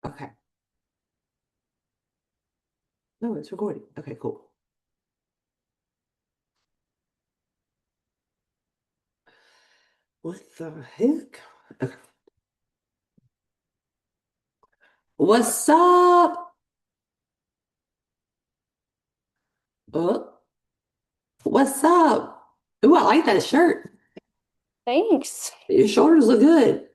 Okay. No, it's recording. Okay, cool. What the heck? Okay. What's up? Oh, what's up? Ooh, I like that shirt. Thanks. Your shoulders look good.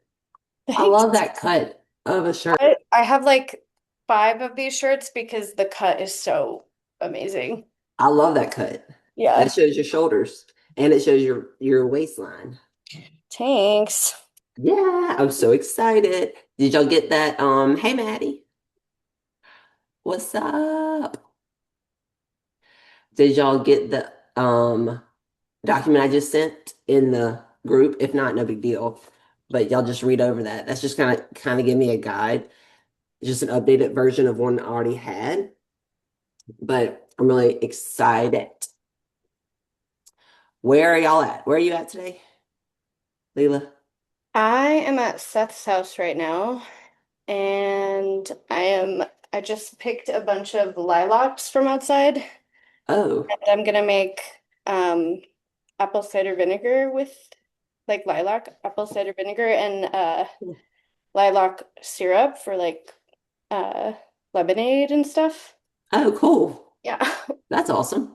I Thanks. love that cut of a shirt. I have like five of these shirts because the cut is so amazing. I love that cut. That Yeah. shows your shoulders and it shows your waistline. Thanks. Yeah, I'm so excited. Did y'all get that? Hey Maddie, what's up? Did y'all get the document I just sent in the group? If not, no big deal. But y'all just read over that. That's just kind of give me a guide. Just an updated version of one I already had. But I'm really excited. Where are y'all at? Where are you at today, Leela? I am at Seth's house right now, and I just picked a bunch of lilacs from outside, Oh, and I'm gonna make um apple cider vinegar with like lilac apple cider vinegar and lilac syrup for like uh lemonade and stuff. oh, cool. Yeah. That's awesome.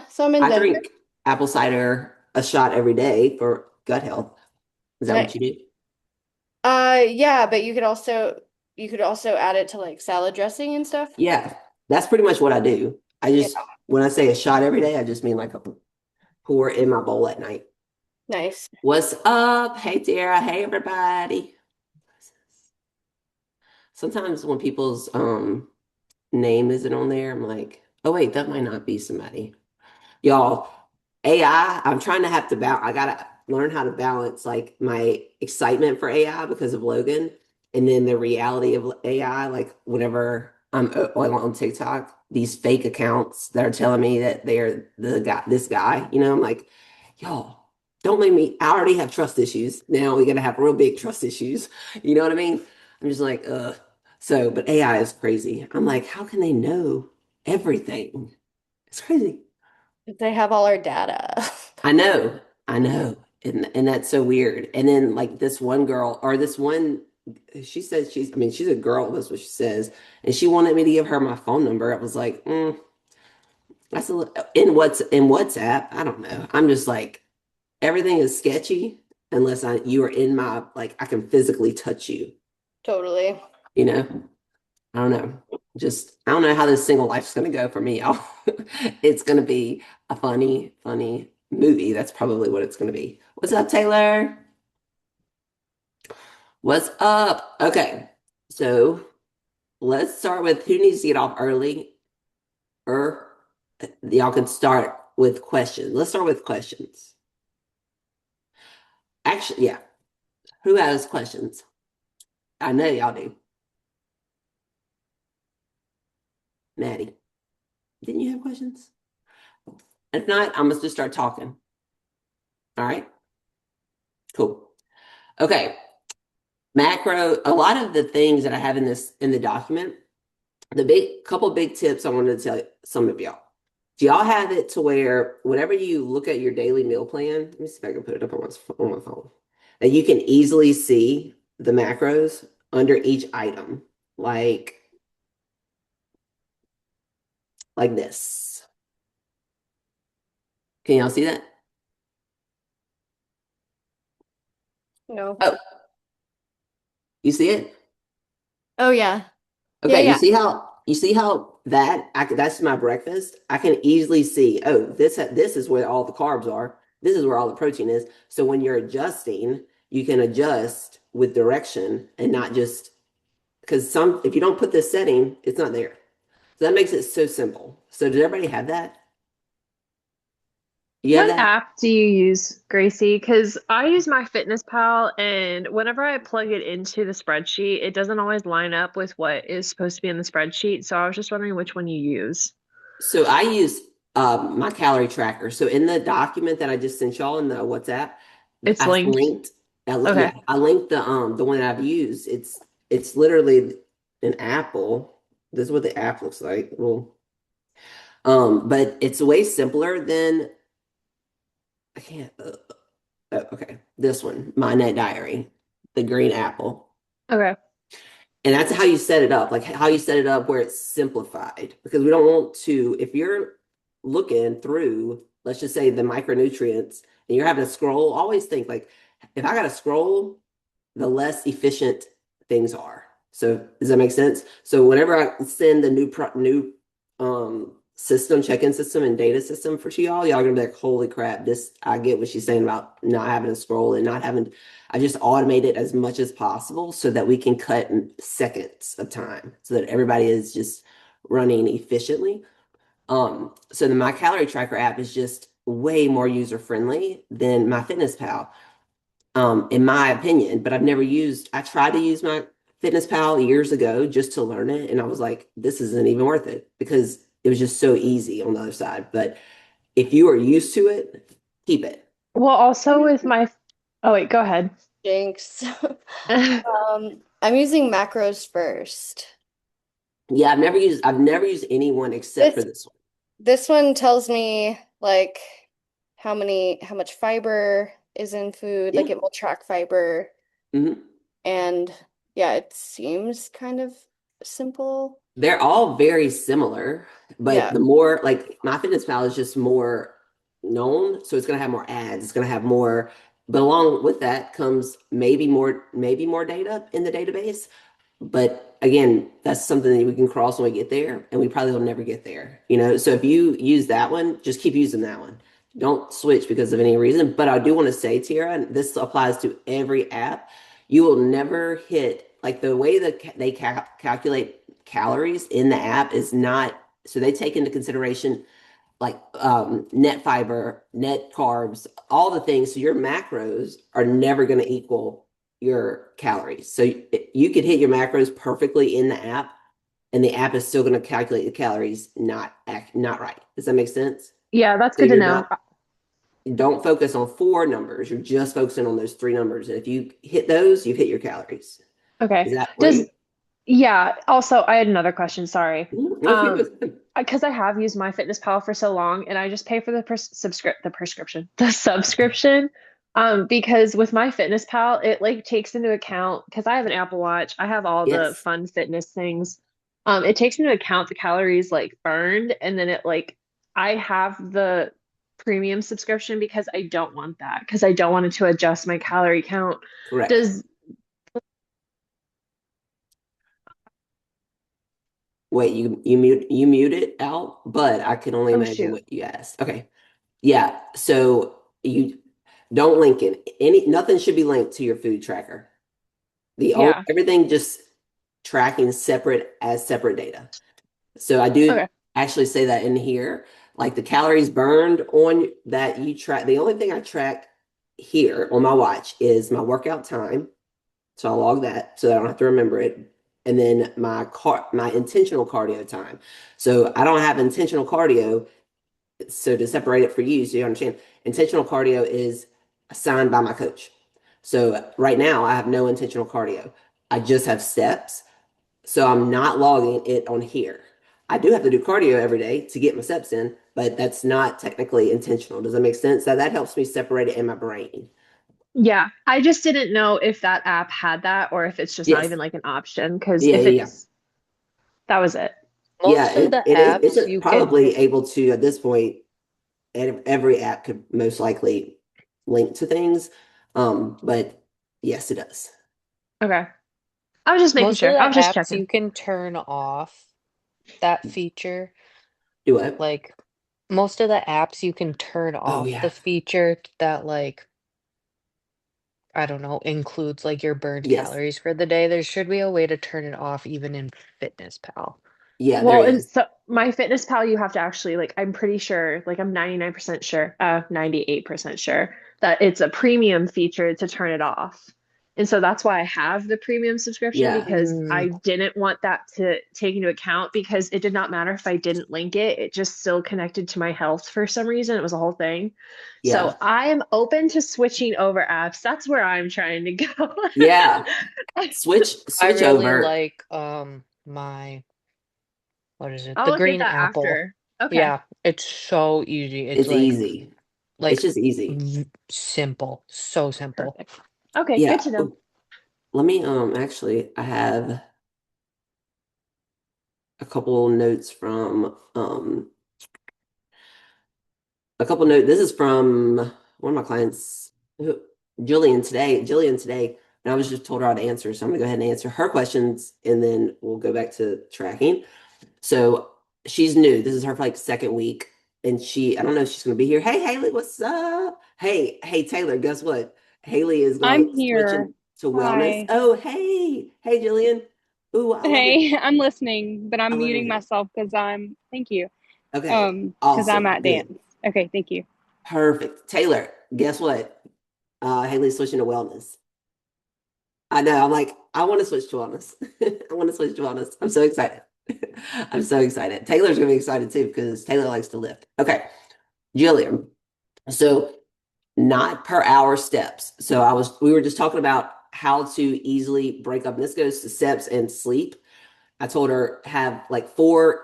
So I'm in I Denver. drink apple cider a shot every day for gut health. Is that what Nice. you do? Yeah, but you could also add it to like salad dressing and stuff. Yeah, that's pretty much what I do. Yeah, When I say a shot every day, I just mean like a pour in my bowl at night. nice. What's up? Hey, Tara. Hey, everybody. Sometimes when people's name isn't on there, I'm like, oh wait, that might not be somebody. Y'all, AI, I'm trying to have to balance. I gotta learn how to balance like my excitement for AI because of Logan, and then the reality of AI. Like whenever I'm on TikTok, these fake accounts that are telling me that they're the guy, this guy. I'm like, y'all, don't make me. I already have trust issues. Now we're gonna have real big trust issues. You know what I mean? I'm just like, ugh. So, but AI is crazy. I'm like, how can they know everything? It's crazy. They have all our data. I know, I know. And that's so weird. And then like this one girl or this one she says I mean, she's a girl, that's what she says. And she wanted me to give her my phone number. I was like, that's in WhatsApp. I don't know. I'm just like everything is sketchy unless you are in my like I can physically touch you, Totally. you know? I don't know. Just I don't know how this single life's gonna go for me, y'all. It's gonna be a funny, funny movie. That's probably what it's gonna be. What's up, Taylor? What's up? Okay, so let's start with who needs to get off early, or y'all can start with questions. Let's start with questions. Actually, yeah. Who has questions? I know y'all do. Maddie, didn't you have questions? If not, I'm gonna just start talking. All right, cool. Okay, macro, a lot of the things that I have in the document, the big couple big tips I wanted to tell some of y'all. Do y'all have it to where whenever you look at your daily meal plan, let me see if I can put it up on my phone, that you can easily see the macros under each item, like like this. Can y'all see that? No. Oh, you see it? Oh yeah. Yeah, Okay, yeah. you see how that's my breakfast. I can easily see, oh, this is where all the carbs are. This is where all the protein is. So when you're adjusting, you can adjust with direction and not just because some if you don't put this setting, it's not there. So that makes it so simple. So does everybody have that? You have What that? app do you use, Gracie? Because I use my Fitness Pal, and whenever I plug it into the spreadsheet, it doesn't always line up with what is supposed to be in the spreadsheet. So I was just wondering which one you use. So I use my calorie tracker. So in the document that I just sent y'all in the WhatsApp, It's linked. I Okay. linked the one that I've used. It's literally an apple. This is what the app looks like. Well, but it's way simpler than I can't. Okay, this one, My Net Diary, the green apple. Okay. And that's how you set it up, like how you set it up where it's simplified. Because we don't want to, if you're looking through, let's just say the micronutrients, and you're having to scroll, always think like, if I got to scroll, the less efficient things are. So does that make sense? So whenever I send the new system, check-in system and data system for y'all are gonna be like, holy crap, this I get what she's saying about not having to scroll and not having I just automate it as much as possible so that we can cut seconds of time so that everybody is just running efficiently. So the My Calorie Tracker app is just way more user friendly than My Fitness Pal, in my opinion. But I tried to use My Fitness Pal years ago just to learn it, and I was like, this isn't even worth it because it was just so easy on the other side. But if you are used to it, keep it. Well, also with my, oh wait, go ahead. Jinx. I'm using macros first. Yeah, I've never used anyone except for This this one. this one tells me like how much fiber is in food, Yeah. like it will track fiber Mhm. and yeah, it seems kind of simple. They're all very similar, but Yeah. the more like MyFitnessPal is just more known, so it's gonna have more ads. It's gonna have more, but along with that comes maybe more data in the database. But again, that's something that we can cross when we get there, and we probably will never get there. So if you use that one, just keep using that one. Don't switch because of any reason. But I do want to say, Tara, and this applies to every app, you will never hit like the way that they calculate calories in the app is not so they take into consideration like net fiber, net carbs, all the things. So your macros are never going to equal your calories. So you could hit your macros perfectly in the app, and the app is still going to calculate the calories not right. Does that make sense? Yeah, that's So good to you're know. not don't focus on four numbers. You're just focusing on those three numbers. And if you hit those, you've hit your calories. Okay. Is that where Does you? Yeah, also I had another question, sorry. No, she was. Because I have used MyFitnessPal for so long and I just pay for the prescription, the subscription. Because with MyFitnessPal, it like takes into account because I have an Apple Watch, I have all the Yes, fun fitness things. It takes into account the calories like burned and then it like I have the premium subscription because I don't want that, because I don't want it to adjust my calorie count. correct. Does Wait, you mute it out, but I can only oh imagine shoot. what you asked. Okay. Yeah. So you don't link it. Nothing should be linked to your food tracker. Yeah. Everything just tracking separate as separate data. So I do Okay. actually say that in here, like the calories burned on that you track. The only thing I track here on my watch is my workout time. So I'll log that so that I don't have to remember it. And then my intentional cardio time. So I don't have intentional cardio. So to separate it for you, so you understand, intentional cardio is assigned by my coach. So right now I have no intentional cardio. I just have steps. So I'm not logging it on here. I do have to do cardio every day to get my steps in, but that's not technically intentional. Does that make sense? That helps me separate it in my brain. Yeah, I just didn't know if that app had that or if it's just not Yes. even like an option. Because Yeah, if yeah, yeah. it's that was it. Yeah, Most of it, the it is. It's apps you can, probably able to at this point. Every app could most likely link to things, but yes, it does. Okay. I was just making most of sure. the I was just apps checking. you can turn off that feature. Do what? Like most of the apps you can turn Oh off the yeah, feature that like, I don't know, includes like your burned yes, calories for the day. There should be a way to turn it off even in Fitness Pal. yeah. There Well, and is. so my fitness pal, you have to actually like I'm pretty sure, like I'm 99% sure, 98% sure that it's a premium feature to turn it off. And so that's why I have the premium subscription Yeah, because Mm, I didn't want that to take into account because it did not matter if I didn't link it, it just still connected to my health for some reason. It was a whole thing. So yeah, I am open to switching over apps. That's where I'm trying to go. yeah. Switch I switch really over. like my, what is it? I'll The look at green that apple. after. Okay. Yeah, it's so easy. It's It's easy. It's like just easy. simple, so simple. Perfect. Okay, good Yeah. to know. Let me actually I have a couple notes from a couple notes. This is from one of my clients, Jillian today, and I was just told her how to answer, so I'm gonna go ahead and answer her questions, and then we'll go back to tracking. So she's new. This is her like second week, and I don't know if she's gonna be here. Hey Haley, what's up? Hey Taylor, guess what? Haley is I'm going here. switching to wellness. Hi. Oh hey Jillian. Ooh, I love it. Hey, I'm listening, but I I'm love muting it. myself because thank you. Okay, Because I'm awesome, at good, dance. Okay, thank you. perfect. Taylor, guess what? Haley's switching to wellness. I know. I'm like, I want to switch to wellness. I want to switch to wellness. I'm so excited. I'm so excited. Taylor's gonna be excited too because Taylor likes to lift. Okay, Jillian. So not per hour steps. So we were just talking about how to easily break up. And this goes to steps and sleep. I told her have like four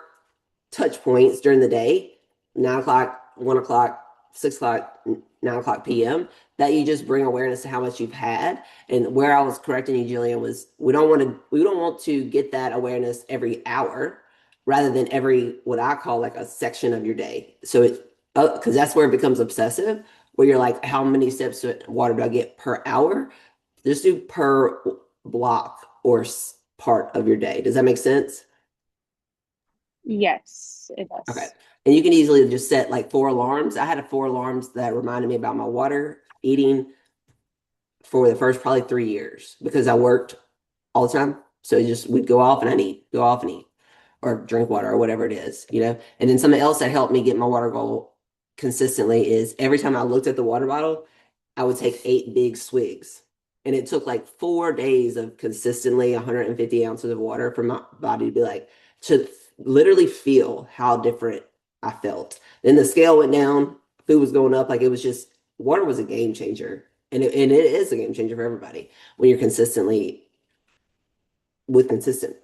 touch points during the day, 9 o'clock, 1 o'clock, 6 o'clock, 9 o'clock p.m. that you just bring awareness to how much you've had. And where I was correcting you, Jillian, was we don't want to get that awareness every hour rather than every what I call like a section of your day. So it because that's where it becomes obsessive, where you're like, how many steps of water do I get per hour? Just do per block or part of your day. Does that make sense? Yes, it Okay. does. And you can easily just set like four alarms. I had four alarms that reminded me about my water, eating for the first probably 3 years because I worked all the time. So it just we'd go off and I'd eat, go off and eat, or drink water or whatever it is, you know. And then something else that helped me get my water goal consistently is every time I looked at the water bottle, I would take 8 big swigs. And it took like 4 days of consistently 150 ounces of water for my body to be like, to literally feel how different I felt. Then the scale went down, food was going up. Like it was just, water was a game changer. And it is a game changer for everybody when you're consistently with consistent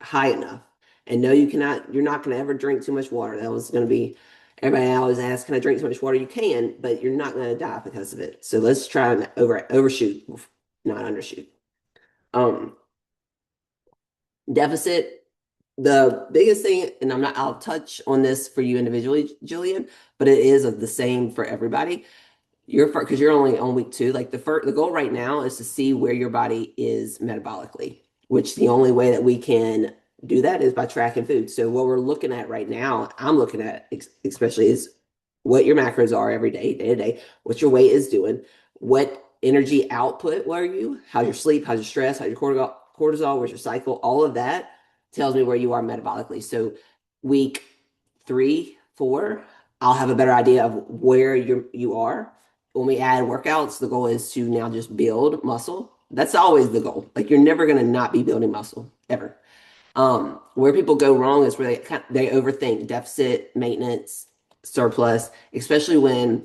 high enough. And no, you're not going to ever drink too much water. That was going to be, everybody always asks, can I drink too much water? You can, but you're not going to die because of it. So let's try and overshoot, not undershoot. Um, Deficit, the biggest thing, and I'll touch on this for you individually, Jillian, but it is the same for everybody. Because you're only on week 2. Like the goal right now is to see where your body is metabolically, which the only way that we can do that is by tracking food. So what we're looking at right now, I'm looking at especially is what your macros are every day, day to day, what your weight is doing, what energy output were you, how's your sleep, how's your stress, how's your cortisol, where's your cycle, all of that tells me where you are metabolically. So week 3, 4, I'll have a better idea of where you are. When we add workouts, the goal is to now just build muscle. That's always the goal. Like you're never going to not be building muscle ever. Where people go wrong is where they overthink deficit, maintenance, surplus, especially when,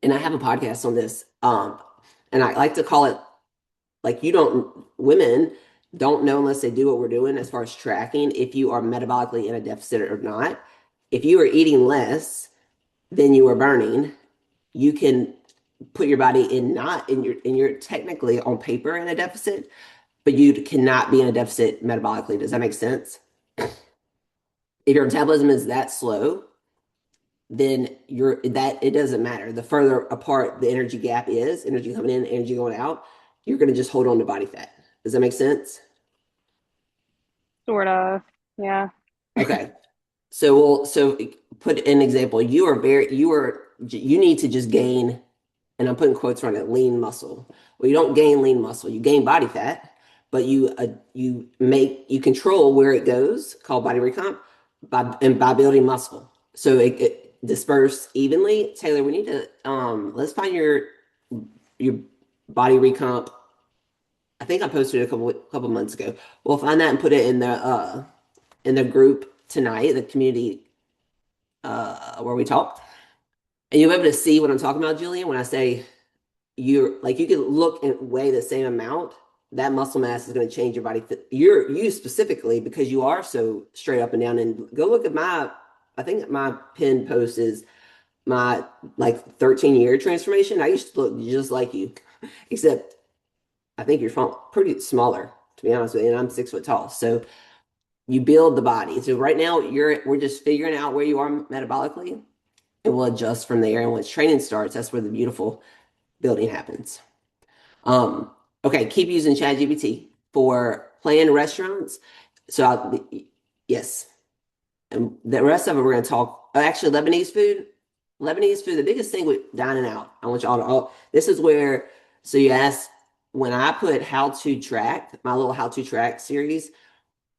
and I have a podcast on this, and I like to call it like women don't know unless they do what we're doing as far as tracking if you are metabolically in a deficit or not. If you are eating less than you are burning, you can put your body in not in your and you're technically on paper in a deficit, but you cannot be in a deficit metabolically. Does that make sense? If your metabolism is that slow, then you're that it doesn't matter. The further apart the energy gap is, energy coming in, energy going out, you're gonna just hold on to body fat. Does that make sense? Sort of. Yeah. Okay. So put an example. You need to just gain, and I'm putting quotes around it, lean muscle. Well, you don't gain lean muscle. You gain body fat, but you control where it goes, called body recomp, by building muscle. So it disperse evenly. Taylor, we need to let's find your body recomp. I think I posted it a couple months ago. We'll find that and put it in the group tonight, the community where we talk. And you'll be able to see what I'm talking about, Julian, when I say you can look and weigh the same amount that muscle mass is going to change your body. You specifically because you are so straight up and down. And go look at I think my pin post is my like 13-year transformation. I used to look just like you, except I think you're pretty smaller, to be honest with you. And I'm 6 foot tall. So you build the body. So right now we're just figuring out where you are metabolically and we'll adjust from there. And once training starts, that's where the beautiful building happens. Um, okay, keep using ChatGPT for playing restaurants. So yes, and the rest of it we're going to talk. Actually, Lebanese food. Lebanese food. The biggest thing with dining out. I want y'all to. Oh, this is where. So you asked when I put how to track my little how to track series.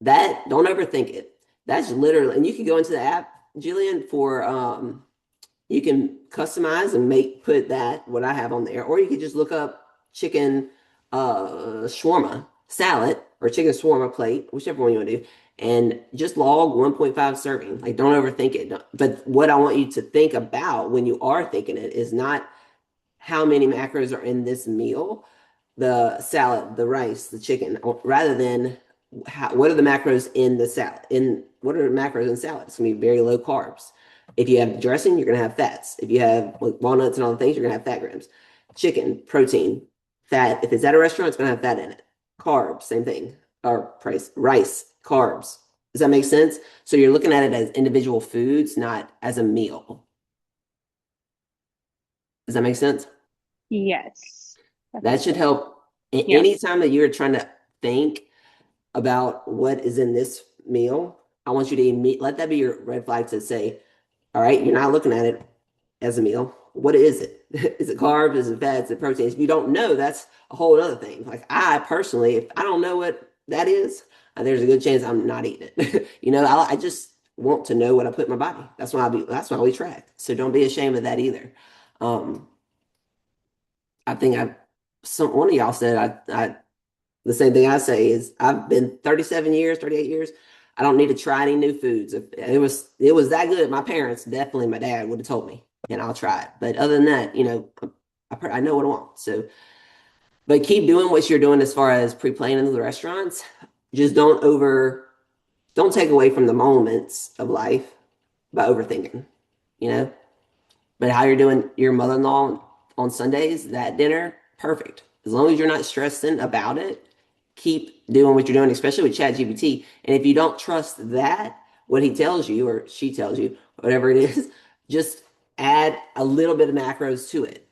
That don't overthink it. That's literally, and you can go into the app, Jillian, for you can customize and put that what I have on there, or you could just look up chicken shawarma salad or chicken shawarma plate, whichever one you want to do, and just log 1.5 serving. Like don't overthink it. But what I want you to think about when you are thinking it is not how many macros are in this meal, the salad, the rice, the chicken, rather than what are the macros in the salad? What are the macros in salad? It's gonna be very low carbs. If you have dressing, you're gonna have fats. If you have like walnuts and all the things, you're gonna have fat grams. Chicken, protein, fat. If it's at a restaurant, it's gonna have fat in it. Carbs, same thing. Or price, rice, carbs. Does that make sense? So you're looking at it as individual foods, not as a meal. Does that make sense? Yes. That That makes should sense. help Yeah. anytime that you're trying to think about what is in this meal. I want you to let that be your red flag to say, all right, you're not looking at it as a meal. What is it? Is it carbs? Is it fats? Is it proteins? If you don't know, that's a whole other thing. Like I personally, if I don't know what that is, there's a good chance I'm not eating it. I just want to know what I put in my body. That's why we track. So don't be ashamed of that either. Um, I think one of y'all said I the same thing I say is I've been 37 years, 38 years. I don't need to try any new foods. If it was that good, my parents, definitely my dad would have told me, and I'll try it. But other than that, I know what I want. So, but keep doing what you're doing as far as pre-planning the restaurants. Just don't take away from the moments of life by overthinking, you know? But how you're doing your mother-in-law on Sundays, that dinner, perfect. As long as you're not stressing about it, keep doing what you're doing, especially with ChatGPT. And if you don't trust that, what he tells you or she tells you, whatever it is, just add a little bit of macros to it.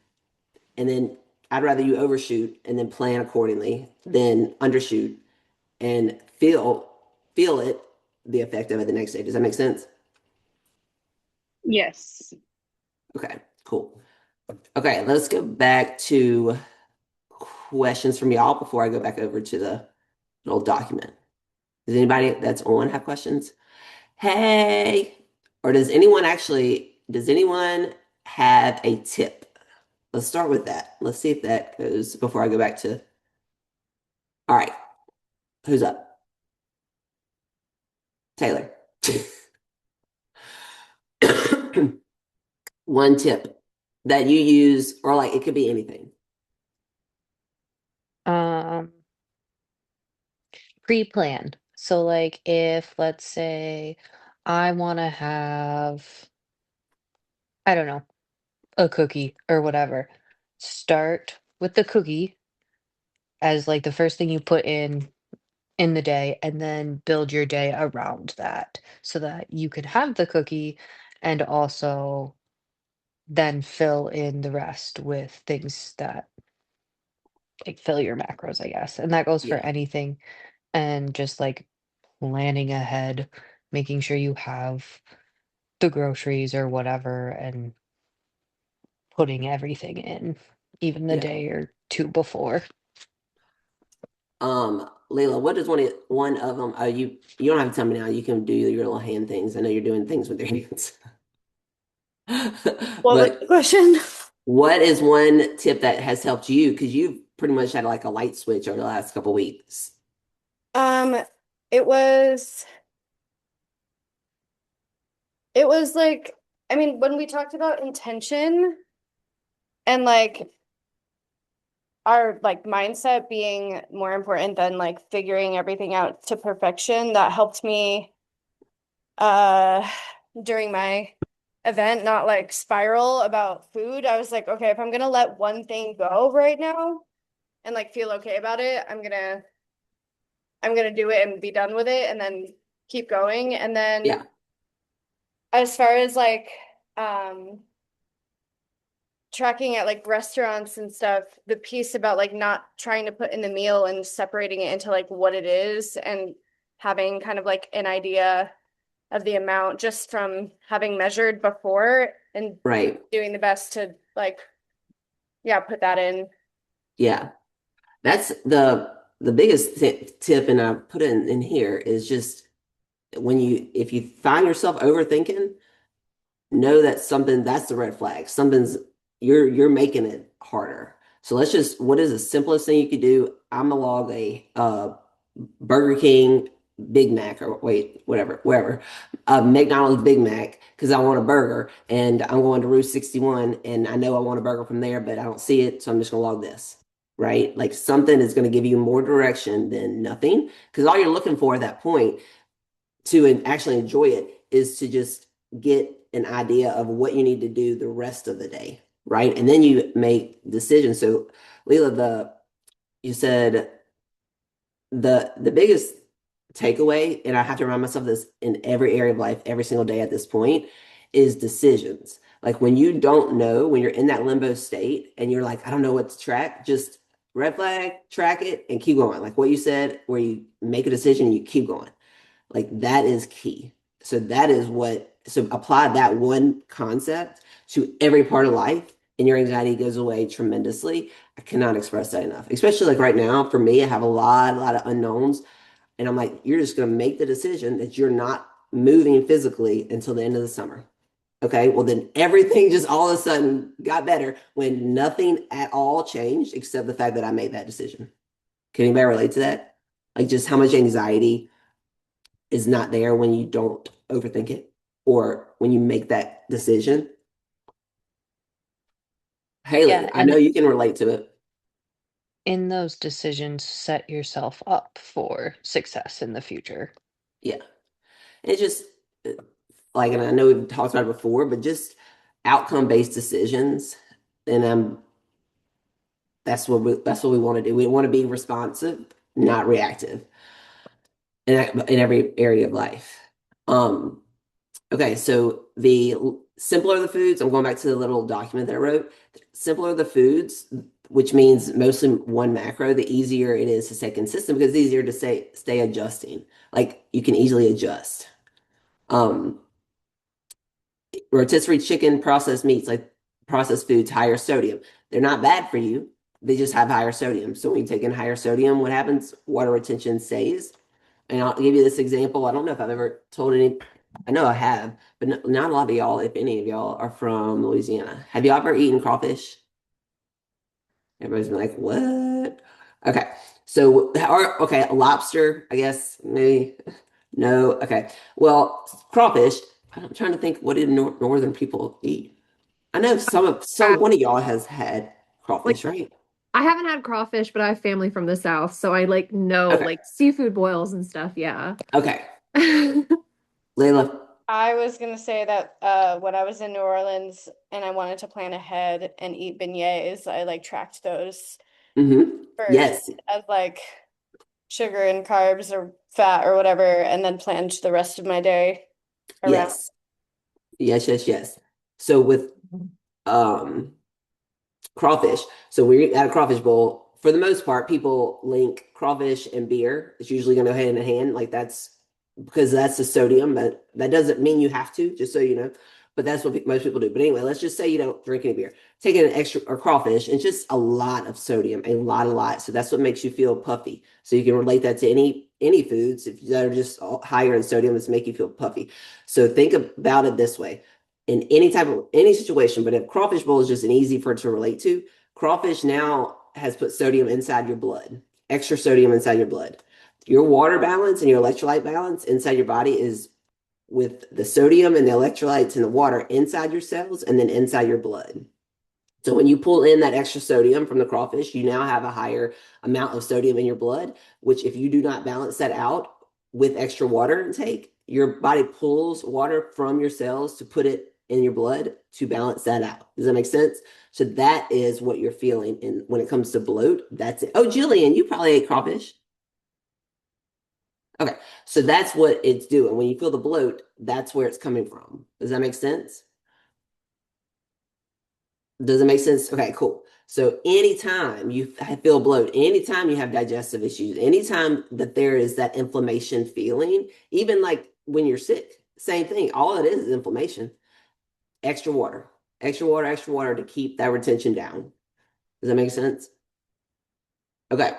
And then I'd rather you overshoot and then plan accordingly than undershoot and feel it, the effect of it the next day. Does that make sense? Yes. Okay, cool. Okay, let's go back to questions from y'all before I go back over to the little document. Does anybody that's on have questions? Hey, or does anyone have a tip? Let's start with that. Let's see if that goes before I go back to. All right, who's up? Taylor. One tip that you use, or like it could be anything. Um, pre-plan. So like if let's say I want to have, I don't know, a cookie or whatever, start with the cookie as like the first thing you put in the day and then build your day around that so that you can have the cookie and also then fill in the rest with things that like fill your macros, I guess. And that goes for Yeah. anything and just like planning ahead, making sure you have the groceries or whatever and putting everything in, even the Yeah. day or two before. Layla, what is one of them? You don't have to tell me now. You can do your little hand things. I know you're doing things with your hands. What was the But question? what is one tip that has helped you? Because you've pretty much had like a light switch over the last couple weeks. Um, it was it was like I mean, when we talked about intention and like our like mindset being more important than like figuring everything out to perfection. That helped me uh during my event not like spiral about food. I was like, okay, if I'm gonna let one thing go right now and like feel okay about it, I'm gonna do it and be done with it and then keep going. And then Yeah, as far as like um tracking at like restaurants and stuff, the piece about like not trying to put in the meal and separating it into like what it is and having kind of like an idea of the amount just from having measured before and right. doing the best to like, yeah, put that in. Yeah. That's the biggest tip, and I put it in here is just when if you find yourself overthinking, know that something that's the red flag. Something's you're making it harder. So let's just what is the simplest thing you could do? I'm gonna log a Burger King Big Mac or wait, whatever, wherever, McDonald's Big Mac because I want a burger and I'm going to Route 61 and I know I want a burger from there, but I don't see it, so I'm just gonna log this, right? Like something is gonna give you more direction than nothing because all you're looking for at that point to actually enjoy it is to just get an idea of what you need to do the rest of the day, right? And then you make decisions. So, Leela, the you said the biggest takeaway, and I have to remind myself of this in every area of life, every single day at this point, is decisions. Like when you don't know, when you're in that limbo state and you're like, I don't know what to track, just red flag, track it, and keep going. Like what you said, where you make a decision and you keep going. Like that is key. So that is what, so apply that one concept to every part of life and your anxiety goes away tremendously. I cannot express that enough. Especially like right now, for me, I have a lot of unknowns. And I'm like, you're just going to make the decision that you're not moving physically until the end of the summer. Okay. Well, then everything just all of a sudden got better when nothing at all changed except the fact that I made that decision. Can anybody relate to that? Like just how much anxiety is not there when you don't overthink it or when you make that decision. Yeah, Haley, I know and you can relate to it. in those decisions, set yourself up for success in the future. Yeah. It's just uh, like, and I know we've talked about it before, but just outcome-based decisions. And that's what we want to do. We want to be responsive, not reactive in every area of life. Um, Okay, so the simpler the foods, I'm going back to the little document that I wrote. Simpler the foods, which means mostly one macro, the easier it is to stay consistent because it's easier to stay adjusting. Like you can easily adjust. Um, rotisserie chicken, processed meats, like processed foods, higher sodium. They're not bad for you. They just have higher sodium. So when you take in higher sodium, what happens? Water retention stays. And I'll give you this example. I don't know if I've ever told any, I know I have, but not a lot of y'all, if any of y'all, are from Louisiana. Have you ever eaten crawfish? Everybody's been like, what? Okay. So, or, okay, a lobster, I guess, maybe. No. Okay. Well, crawfish, I'm trying to think what do northern people eat? I know Crab. one of y'all has had Like crawfish, right? I haven't had crawfish, but I have family from the South, so I like know Okay. like seafood boils and stuff. Yeah. Okay. Layla. I was gonna say that when I was in New Orleans and I wanted to plan ahead and eat beignets, I like tracked those Mm-hmm. first Yes. as like sugar and carbs or fat or whatever, and then planned the rest of my day around. Yes. Yes, yes, yes. So with um crawfish. So we're at a crawfish bowl. For the most part, people link crawfish and beer. It's usually going to go hand in hand. Like that's because that's the sodium, but that doesn't mean you have to, just so you know. But that's what most people do. But anyway, let's just say you don't drink any beer. Take an extra or crawfish and just a lot of sodium, a lot, a lot. So that's what makes you feel puffy. So you can relate that to any foods if that are just higher in sodium, it's make you feel puffy. So think about it this way in any type of any situation, but if crawfish bowl is just an easy for it to relate to, crawfish now has put sodium inside your blood, extra sodium inside your blood. Your water balance and your electrolyte balance inside your body is with the sodium and the electrolytes and the water inside your cells and then inside your blood. So when you pull in that extra sodium from the crawfish, you now have a higher amount of sodium in your blood, which if you do not balance that out with extra water intake, your body pulls water from your cells to put it in your blood to balance that out. Does that make sense? So that is what you're feeling. And when it comes to bloat, that's it. Oh, Jillian, you probably ate crawfish. Okay. So that's what it's doing. When you feel the bloat, that's where it's coming from. Does that make sense? Does it make sense? Okay, cool. So anytime you feel bloat, anytime you have digestive issues, anytime that there is that inflammation feeling, even like when you're sick, same thing. All it is inflammation. Extra water, extra water, extra water to keep that retention down. Does that make sense? Okay.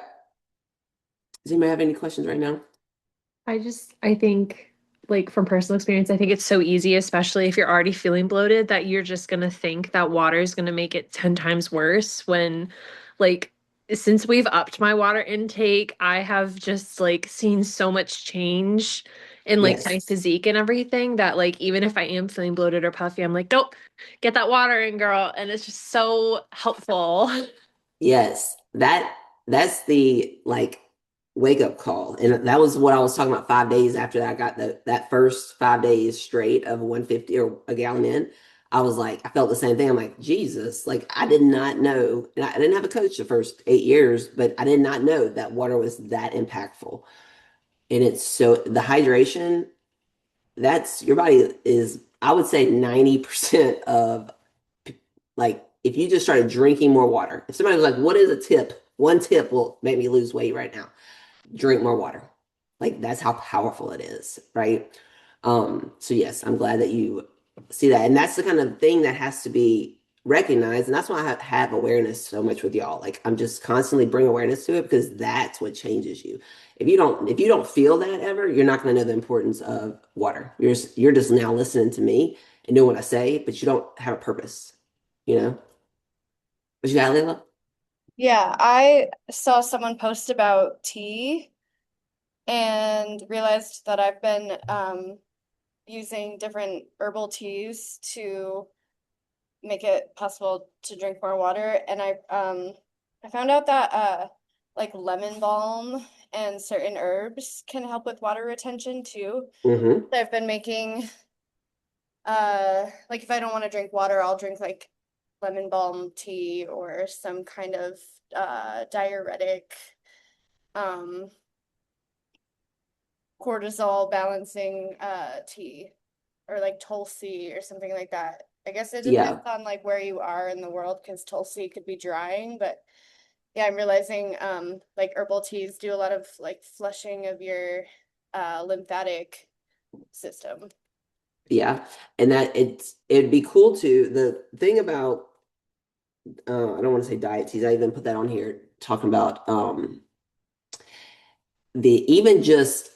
Does anybody have any questions right now? I think, like, from personal experience, I think it's so easy, especially if you're already feeling bloated, that you're just gonna think that water is gonna make it 10 times worse when, like, since we've upped my water intake, I have just like seen so much change in like my Yes. physique and everything that like even if I am feeling bloated or puffy, I'm like, nope, get that water in, girl. And it's just so helpful. Yes, that's the like wake up call. And that was what I was talking about 5 days after that I got that first 5 days straight of 150 or a gallon in. I was like, I felt the same thing. I'm like, Jesus, like I did not know, and I didn't have a coach the first 8 years, but I did not know that water was that impactful. And it's so the hydration, that's your body is, I would say 90% of like if you just started drinking more water. If somebody was like, what is a tip? One tip will make me lose weight right now. Drink more water. Like that's how powerful it is, right? So yes, I'm glad that you see that. And that's the kind of thing that has to be recognized. And that's why I have awareness so much with y'all. Like I'm just constantly bring awareness to it because that's what changes you. If you don't feel that ever, you're not going to know the importance of water. You're just now listening to me and doing what I say, but you don't have a purpose, you know? What you got, Layla? Yeah, I saw someone post about tea and realized that I've been using different herbal teas to make it possible to drink more water. And I found out that like lemon balm and certain herbs can help with water retention too. Mm-hmm. I've been making like if I don't want to drink water, I'll drink like lemon balm tea or some kind of diuretic um cortisol balancing tea or like Tulsi or something like that. I guess it depends Yeah. on like where you are in the world because Tulsi could be drying, but yeah, I'm realizing like herbal teas do a lot of like flushing of your lymphatic system. Yeah. And it'd be cool to the thing about I don't want to say diet teas. I even put that on here talking about the even just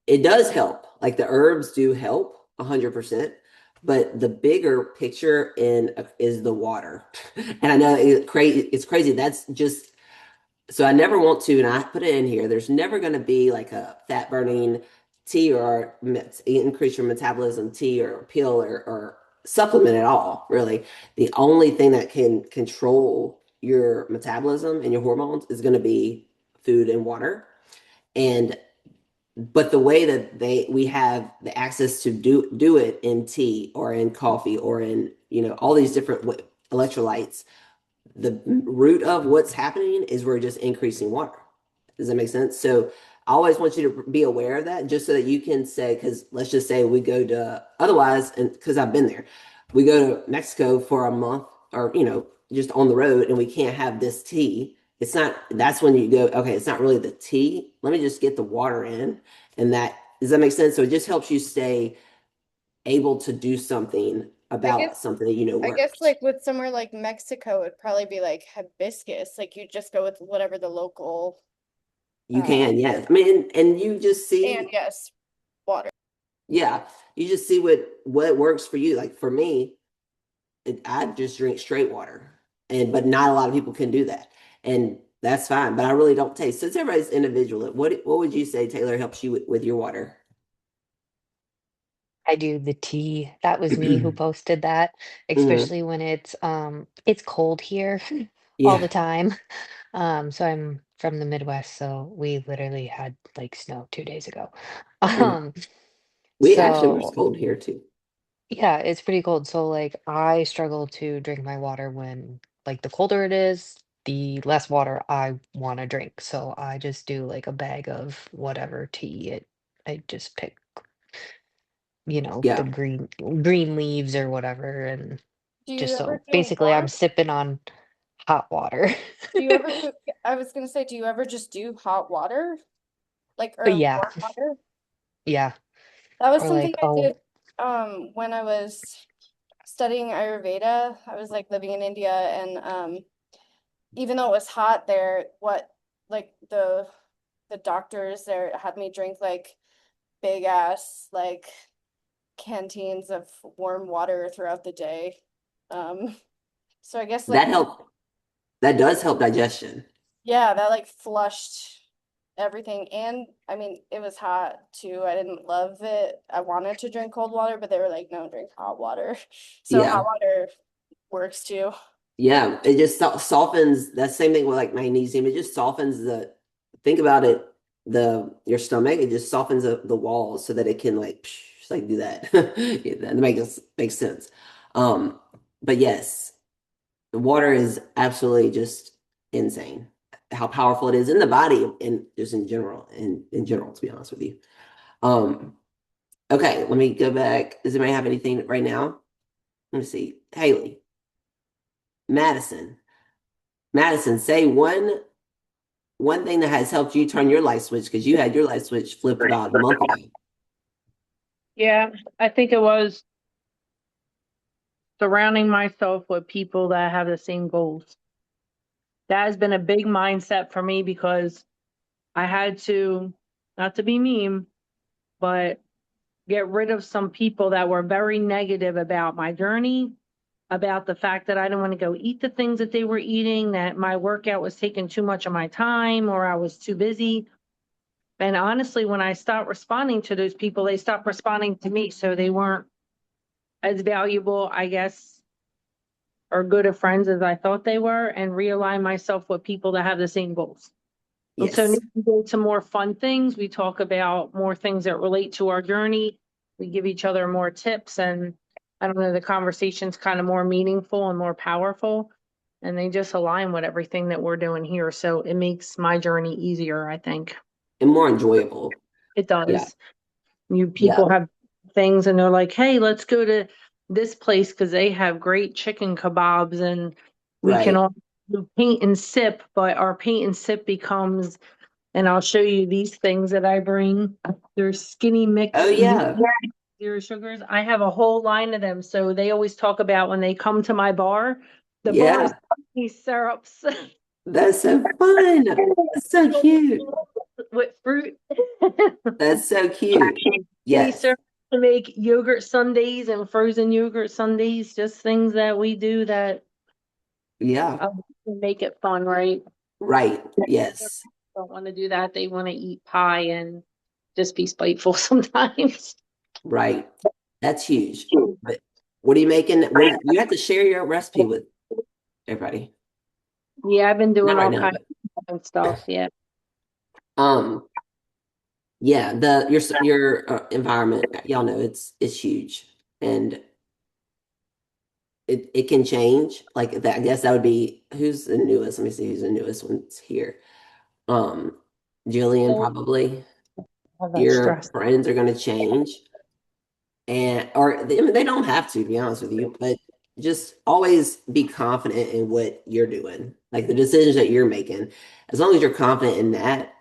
it does help. Like the herbs do help 100%, but the bigger picture in is the water. And I know it's crazy. That's just so I never want to, and I put it in here. There's never going to be like a fat burning tea or increase your metabolism tea or pill or supplement at all, really. The only thing that can control your metabolism and your hormones is going to be food and water. And but the way that we have the access to do it in tea or in coffee or in all these different electrolytes, the root of what's happening is we're just increasing water. Does that make sense? So I always want you to be aware of that just so that you can say, because let's just say we go to otherwise, and because I've been there, we go to Mexico for a month or, just on the road and we can't have this tea. It's not, that's when you go, okay, it's not really the tea. Let me just get the water in. And does that make sense? So it just helps you stay able to do something I guess about something that you know I guess works. like with somewhere like Mexico, it'd probably be like hibiscus. Like you just go with whatever the local You can, yes. I mean, and you just and see, yes, water. yeah, you just see what works for you. Like for me, I just drink straight water, and but not a lot of people can do that, and that's fine. But I really don't taste. Since everybody's individual, what would you say, Taylor, helps you with your water? I do the tea. That was me who posted that, Mhm. especially when it's cold here all Yeah, the time. So I'm from the Midwest, so we literally had like snow 2 days ago. yeah. Um, We actually were so cold here too. yeah, it's pretty cold. So like I struggle to drink my water when like the colder it is, the less water I want to drink. So I just do like a bag of whatever tea. I just pick, the Yeah. green leaves or whatever, and Do you just ever so do basically I'm warm? sipping on hot water. Do you ever do, I was gonna say, do you ever just do hot water? Like, or Yeah, warm water? yeah. That was Or something like, I oh, did when I was studying Ayurveda. I was like living in India and even though it was hot there, what like the doctors there had me drink like big ass like canteens of warm water throughout the day. Um, so I guess That like help that does help digestion. yeah, that like flushed everything. And I mean, it was hot too. I didn't love it. I wanted to drink cold water, but they were like, no, drink hot water. So hot Yeah. water works too. Yeah, it just softens that same thing with like magnesium. It just softens think about it, your stomach, it just softens the walls so that it can like just like do that. Yeah, that makes sense. Um, but yes, the water is absolutely just insane. How powerful it is in the body and just in general, to be honest with you. Um, okay, let me go back. Does anybody have anything right now? Let me see. Haley, Madison. Madison, say one thing that has helped you turn your light switch because you had your light switch flipped about a month ago. Yeah, I think it was surrounding myself with people that have the same goals. That has been a big mindset for me because I had to, not to be mean, but get rid of some people that were very negative about my journey, about the fact that I didn't want to go eat the things that they were eating, that my workout was taking too much of my time or I was too busy. And honestly, when I stopped responding to those people, they stopped responding to me. So they weren't as valuable, I guess, or good of friends as I thought they were, and realign myself with people that have the same goals. And so now Yes. we go to more fun things. We talk about more things that relate to our journey. We give each other more tips, and I don't know, the conversation's kind of more meaningful and more powerful. And they just align with everything that we're doing here. So it makes my journey easier, I think. And more enjoyable. It Yeah. does. You Yeah. people have things and they're like, hey, let's go to this place because they have great chicken kebabs and we can Right. all do paint and sip, but our paint and sip becomes, and I'll show you these things that I bring. They're skinny Oh mix yeah. zero sugars. I have a whole line of them. So they always talk about when they come to my bar, the bar is Yeah. these syrups That's so fun. That's so cute. with fruit. That's so cute. Skinny Yes. syrup to make yogurt sundaes and frozen yogurt sundaes, just things that we do that Yeah. make it fun, right? Right. Other Yes. people don't want to do that. They want to eat pie and just be spiteful sometimes. Right. That's huge. But what are you making? You have to share your recipe with everybody? Yeah, I've been Not doing right all now, kinds but of fun stuff. Yeah. um yeah, your environment, y'all know it's huge. And it can change. Like that, I guess that would be who's the newest. Let me see who's the newest one's here. Um, Jillian, Oh, probably. all that Your stress. friends are going to change, and or I mean, they don't have to be honest with you, but just always be confident in what you're doing, like the decisions that you're making. As long as you're confident in that,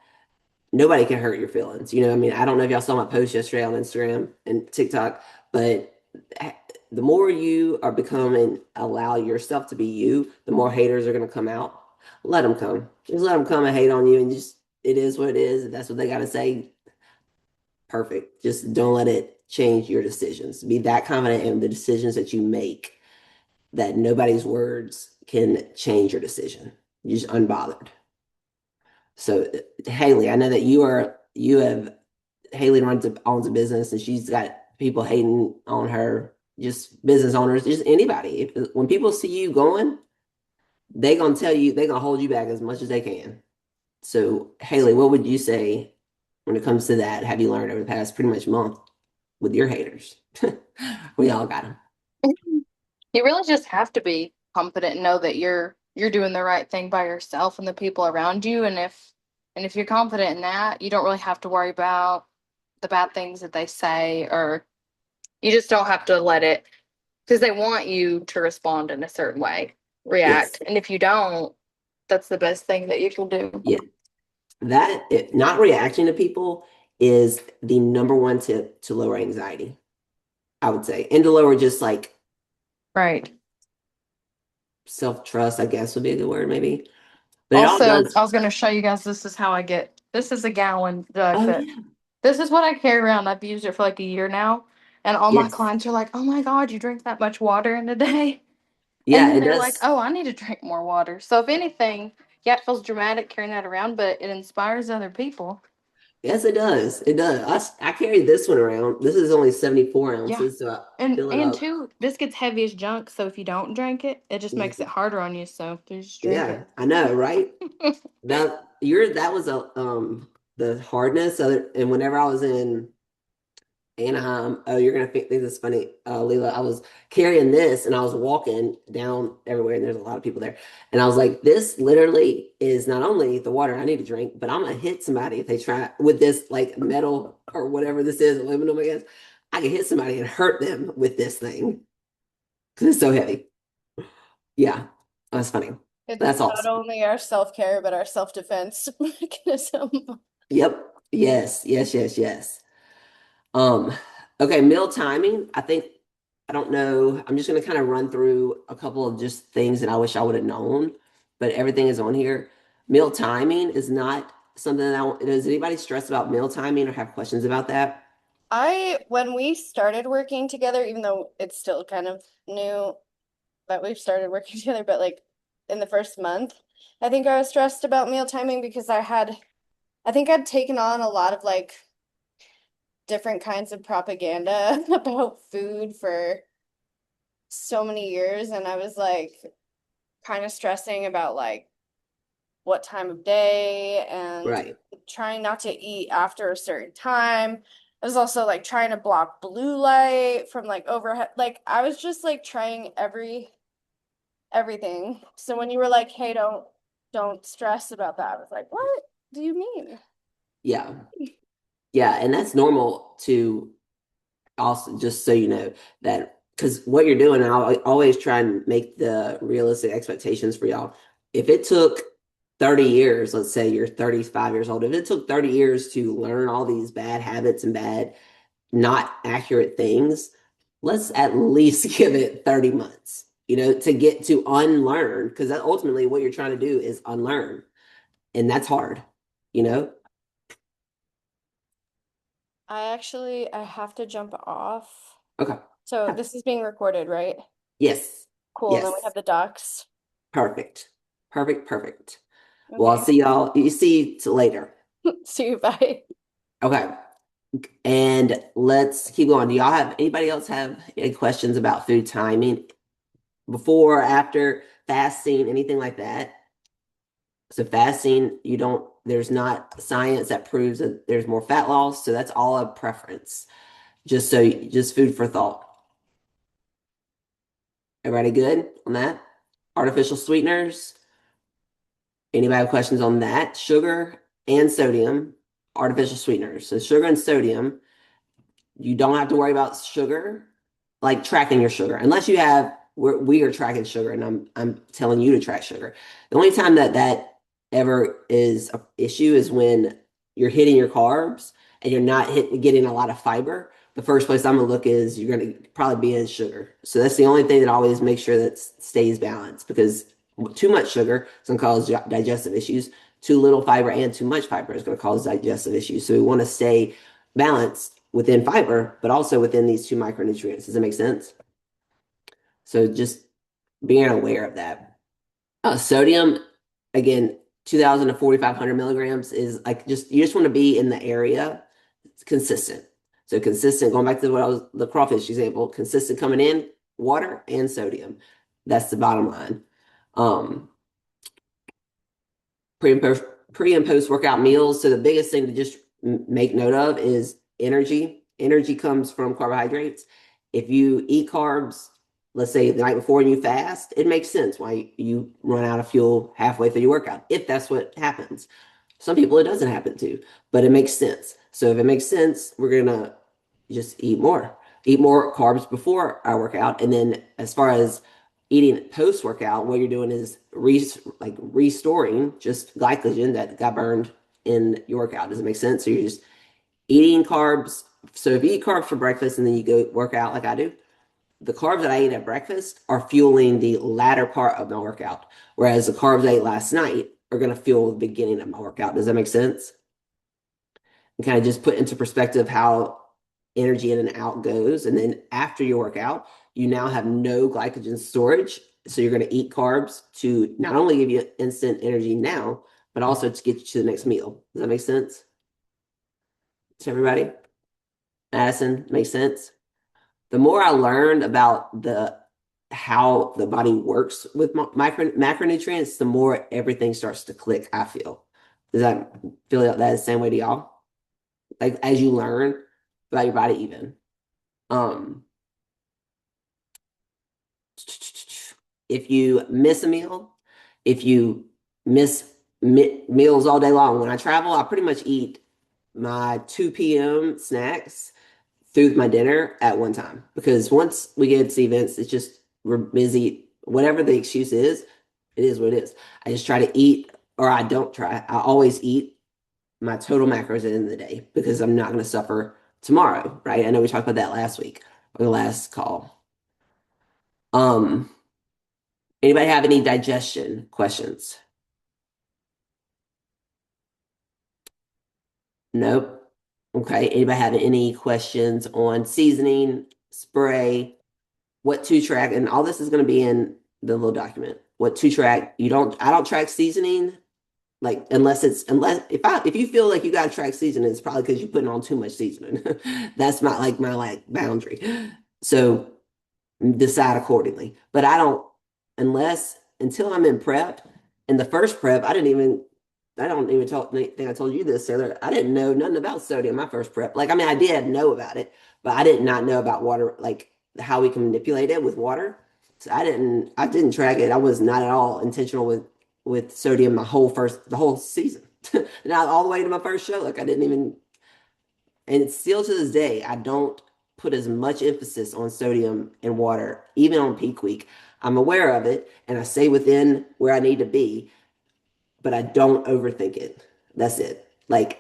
nobody can hurt your feelings. You know, I mean, I don't know if y'all saw my post yesterday on Instagram and TikTok, but the more you are becoming, allow yourself to be you, the more haters are going to come out. Let them come. Just let them come and hate on you, and just it is what it is. If that's what they got to say, perfect. Just don't let it change your decisions. Be that confident in the decisions that you make that nobody's words can change your decision. You're just unbothered. So, Haley, I know that you have Haley owns a business and she's got people hating on her, just business owners, just anybody. When people see you going, they gonna tell you, they gonna hold you back as much as they can. So, Haley, what would you say when it comes to that? Have you learned over the past pretty much month with your haters? We all got them. You really just have to be confident and know that you're doing the right thing by yourself and the people around you. And if you're confident in that, you don't really have to worry about the bad things that they say, or you just don't have to let it, because they want you to respond in a certain way, Yes. react. And if you don't, that's the best thing that you can do. Yeah. Not reacting to people is the number one tip to lower anxiety, I would say. And to lower just like Right. self-trust, I guess would be a good word, maybe. But it all Also, does. I was going to show you guys, this is how I get, this is a gallon jug Oh that, yeah. this is what I carry around. I've used it for like a year now. And all my Yes. clients are like, oh my God, you drink that much water in a day? And Yeah, then it they're like, does. oh, I need to drink more water. So if anything, yeah, it feels dramatic carrying that around, but it inspires other people. Yes, it does. It does. I carry this one around. This is only 74 Yeah. ounces, so I And fill it and up. two, this gets heavy as junk, so if you don't drink it, it just makes it Mhm. harder on you. So you just drink Yeah, it. I know, right? That was a the hardness of it. And whenever I was in Anaheim, oh, you're gonna think this is funny, Leela. I was carrying this and I was walking down everywhere, and there's a lot of people there. And I was like, this literally is not only the water I need to drink, but I'm gonna hit somebody if they try with this like metal or whatever this is, aluminum, I guess. I can hit somebody and hurt them with this thing because it's so heavy. Yeah, that's funny. It's That's not awesome. only our self-care, but our self-defense mechanism. Yep. Yes, yes, yes, yes. Um, okay, meal timing. I don't know. I'm just gonna kind of run through a couple of just things that I wish I would have known, but everything is on here. Meal timing is not something that does anybody stress about meal timing or have questions about that? When we started working together, even though it's still kind of new that we've started working together, but like in the first month, I think I was stressed about meal timing because I think I'd taken on a lot of like different kinds of propaganda about food for so many years, and I was like kind of stressing about like what time of day and Right. trying not to eat after a certain time. I was also like trying to block blue light from like overhead. Like I was just like trying everything. So when you were like, "Hey, don't stress about that," I was like, "What do you mean?" Yeah. Yeah, and that's normal to also just so you know that because what you're doing, and I always try and make the realistic expectations for y'all. If it took 30 years, let's say you're 35 years old, if it took 30 years to learn all these bad habits and bad, not accurate things, let's at least give it 30 months, to get to unlearn, because ultimately what you're trying to do is unlearn. And that's hard, you know? I have to jump off. Okay. So this is being recorded, right? Yes. Cool. And then we Yes. have the docs. Perfect. Perfect. Perfect. Well, I'll Okay. see y'all. You see you later. See you. Bye. Okay. And let's keep going. Do y'all have anybody else have any questions about food timing before, after fasting, anything like that? So fasting, there's not science that proves that there's more fat loss. So that's all a preference. Just food for thought. Everybody good on that? Artificial sweeteners. Anybody have questions on that? Sugar and sodium, artificial sweeteners. So sugar and sodium, you don't have to worry about sugar, like tracking your sugar, unless we are tracking sugar, and I'm telling you to track sugar. The only time that ever is an issue is when you're hitting your carbs and you're not getting a lot of fiber. The first place I'm gonna look is you're gonna probably be in sugar. So that's the only thing that always make sure that stays balanced, because too much sugar is gonna cause digestive issues. Too little fiber and too much fiber is gonna cause digestive issues. So we want to stay balanced within fiber, but also within these two micronutrients. Does that make sense? So just being aware of that. Sodium, again, 2,000 to 4,500 milligrams is like you just want to be in the area. It's consistent. So consistent, going back to the crawfish example, consistent coming in, water and sodium. That's the bottom line. Um, pre and post workout meals. So the biggest thing to just make note of is energy. Energy comes from carbohydrates. If you eat carbs, let's say the night before and you fast, it makes sense why you run out of fuel halfway through your workout, if that's what happens. Some people it doesn't happen to, but it makes sense. So if it makes sense, we're gonna just eat more carbs before our workout, and then as far as eating post workout, what you're doing is restoring just glycogen that got burned in your workout. Does it make sense? So you're just eating carbs. So if you eat carbs for breakfast and then you go work out like I do, the carbs that I ate at breakfast are fueling the latter part of my workout, whereas the carbs I ate last night are going to fuel the beginning of my workout. Does that make sense? And kind of just put into perspective how energy in and out goes. And then after your workout, you now have no glycogen storage. So you're going to eat carbs to not only give you instant energy now, but also to get you to the next meal. Does that make sense to everybody? Addison, makes sense? The more I learned about the how the body works with macronutrients, the more everything starts to click, I feel. Does that feel like that the same way to y'all? Like as you learn about your body even. Um, if you miss a meal, if you miss meals all day long, when I travel, I pretty much eat my 2 p.m. snacks through my dinner at one time because once we get to events, it's just we're busy. Whatever the excuse is, it is what it is. I just try to eat, or I don't try. I always eat my total macros at the end of the day because I'm not going to suffer tomorrow, right? I know we talked about that last week or the last call. Anybody have any digestion questions? Nope. Okay. Anybody have any questions on seasoning, spray, what to track? And all this is going to be in the little document. What to track? I don't track seasoning. Like if you feel like you gotta track seasoning, it's probably because you're putting on too much seasoning. That's my boundary. So decide accordingly. But I don't until I'm in prep. In the first prep, I don't even think I told you this, Taylor. I didn't know nothing about sodium my first prep. Like I mean I did know about it, but I did not know about water, like how we can manipulate it with water. So I didn't track it. I was not at all intentional with sodium the whole season. Not all the way to my first show. Like I didn't even and it's still to this day, I don't put as much emphasis on sodium and water, even on peak week. I'm aware of it and I stay within where I need to be, but I don't overthink it. That's it. Like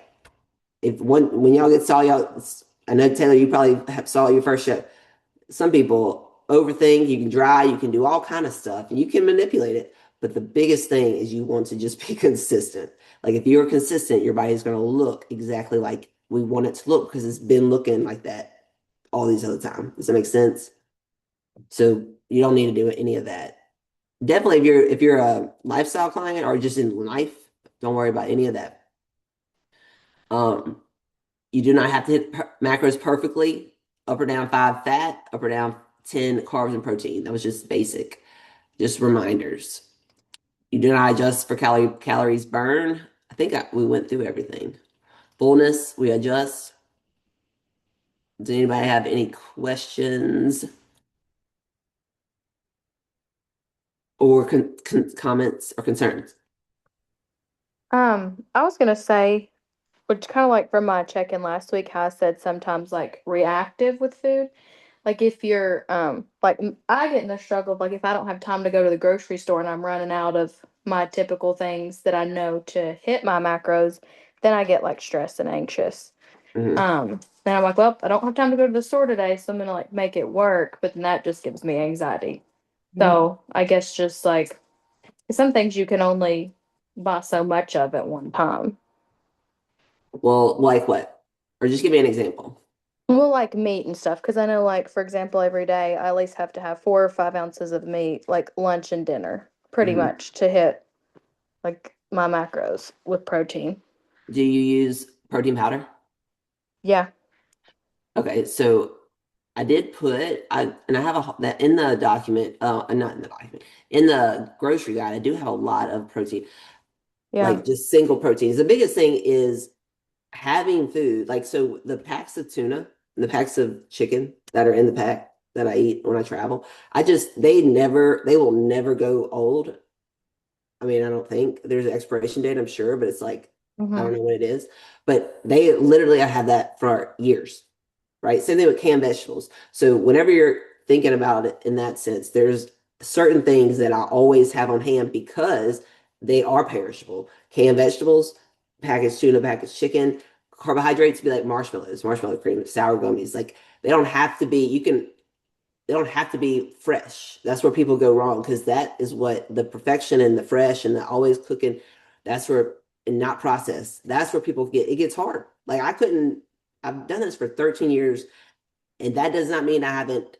if when y'all saw y'all, I know Taylor, you probably saw your first show. Some people overthink, you can dry, you can do all kind of stuff, and you can manipulate it. But the biggest thing is you want to just be consistent. Like if you're consistent, your body's going to look exactly like we want it to look because it's been looking like that all these other times. Does that make sense? So you don't need to do any of that. Definitely if you're a lifestyle client or just in life, don't worry about any of that. Um, you do not have to hit macros perfectly, up or down 5 fat, up or down 10 carbs and protein. That was just basic, just reminders. You do not adjust for calories burn. I think we went through everything. Fullness, we adjust. Does anybody have any questions or comments or concerns? I was gonna say, which kind of like from my check-in last week, how I said sometimes like reactive with food. Like if you're I get in the struggle of like if I don't have time to go to the grocery store and I'm running out of my typical things that I know to hit my macros, then I get like stressed and anxious. Mhm. Then I'm like, well, I don't have time to go to the store today, so I'm gonna like make it work, but then that just gives me anxiety. So I guess just like some things you can only buy so much of at one time. Well, like what? Or just give me an example. Well, like meat and stuff, because I know, like, for example, every day I at least have to have 4 or 5 ounces of meat, like lunch and dinner, pretty Mhm. much to hit like my macros with protein. Do you use protein powder? Yeah. Okay, so I did put I have that in the document, not in the document, in the grocery guide, I do have a lot of protein, Yeah. like just single proteins. The biggest thing is having food, like so the packs of tuna and the packs of chicken that are in the pack that I eat when I travel, they will never go old. I mean, I don't think there's an expiration date, I'm sure, but it's like, I don't Hmm. know what it is. But they literally, I have that for years, right? Same thing with canned vegetables. So whenever you're thinking about it in that sense, there's certain things that I always have on hand because they are perishable. Canned vegetables, packaged tuna, packaged chicken, carbohydrates be like marshmallows, marshmallow cream, sour gummies. Like they don't have to be, they don't have to be fresh. That's where people go wrong because that is what the perfection and the fresh and the always cooking, that's where, and not processed. That's where people get, it gets hard. Like I've done this for 13 years and that does not mean I haven't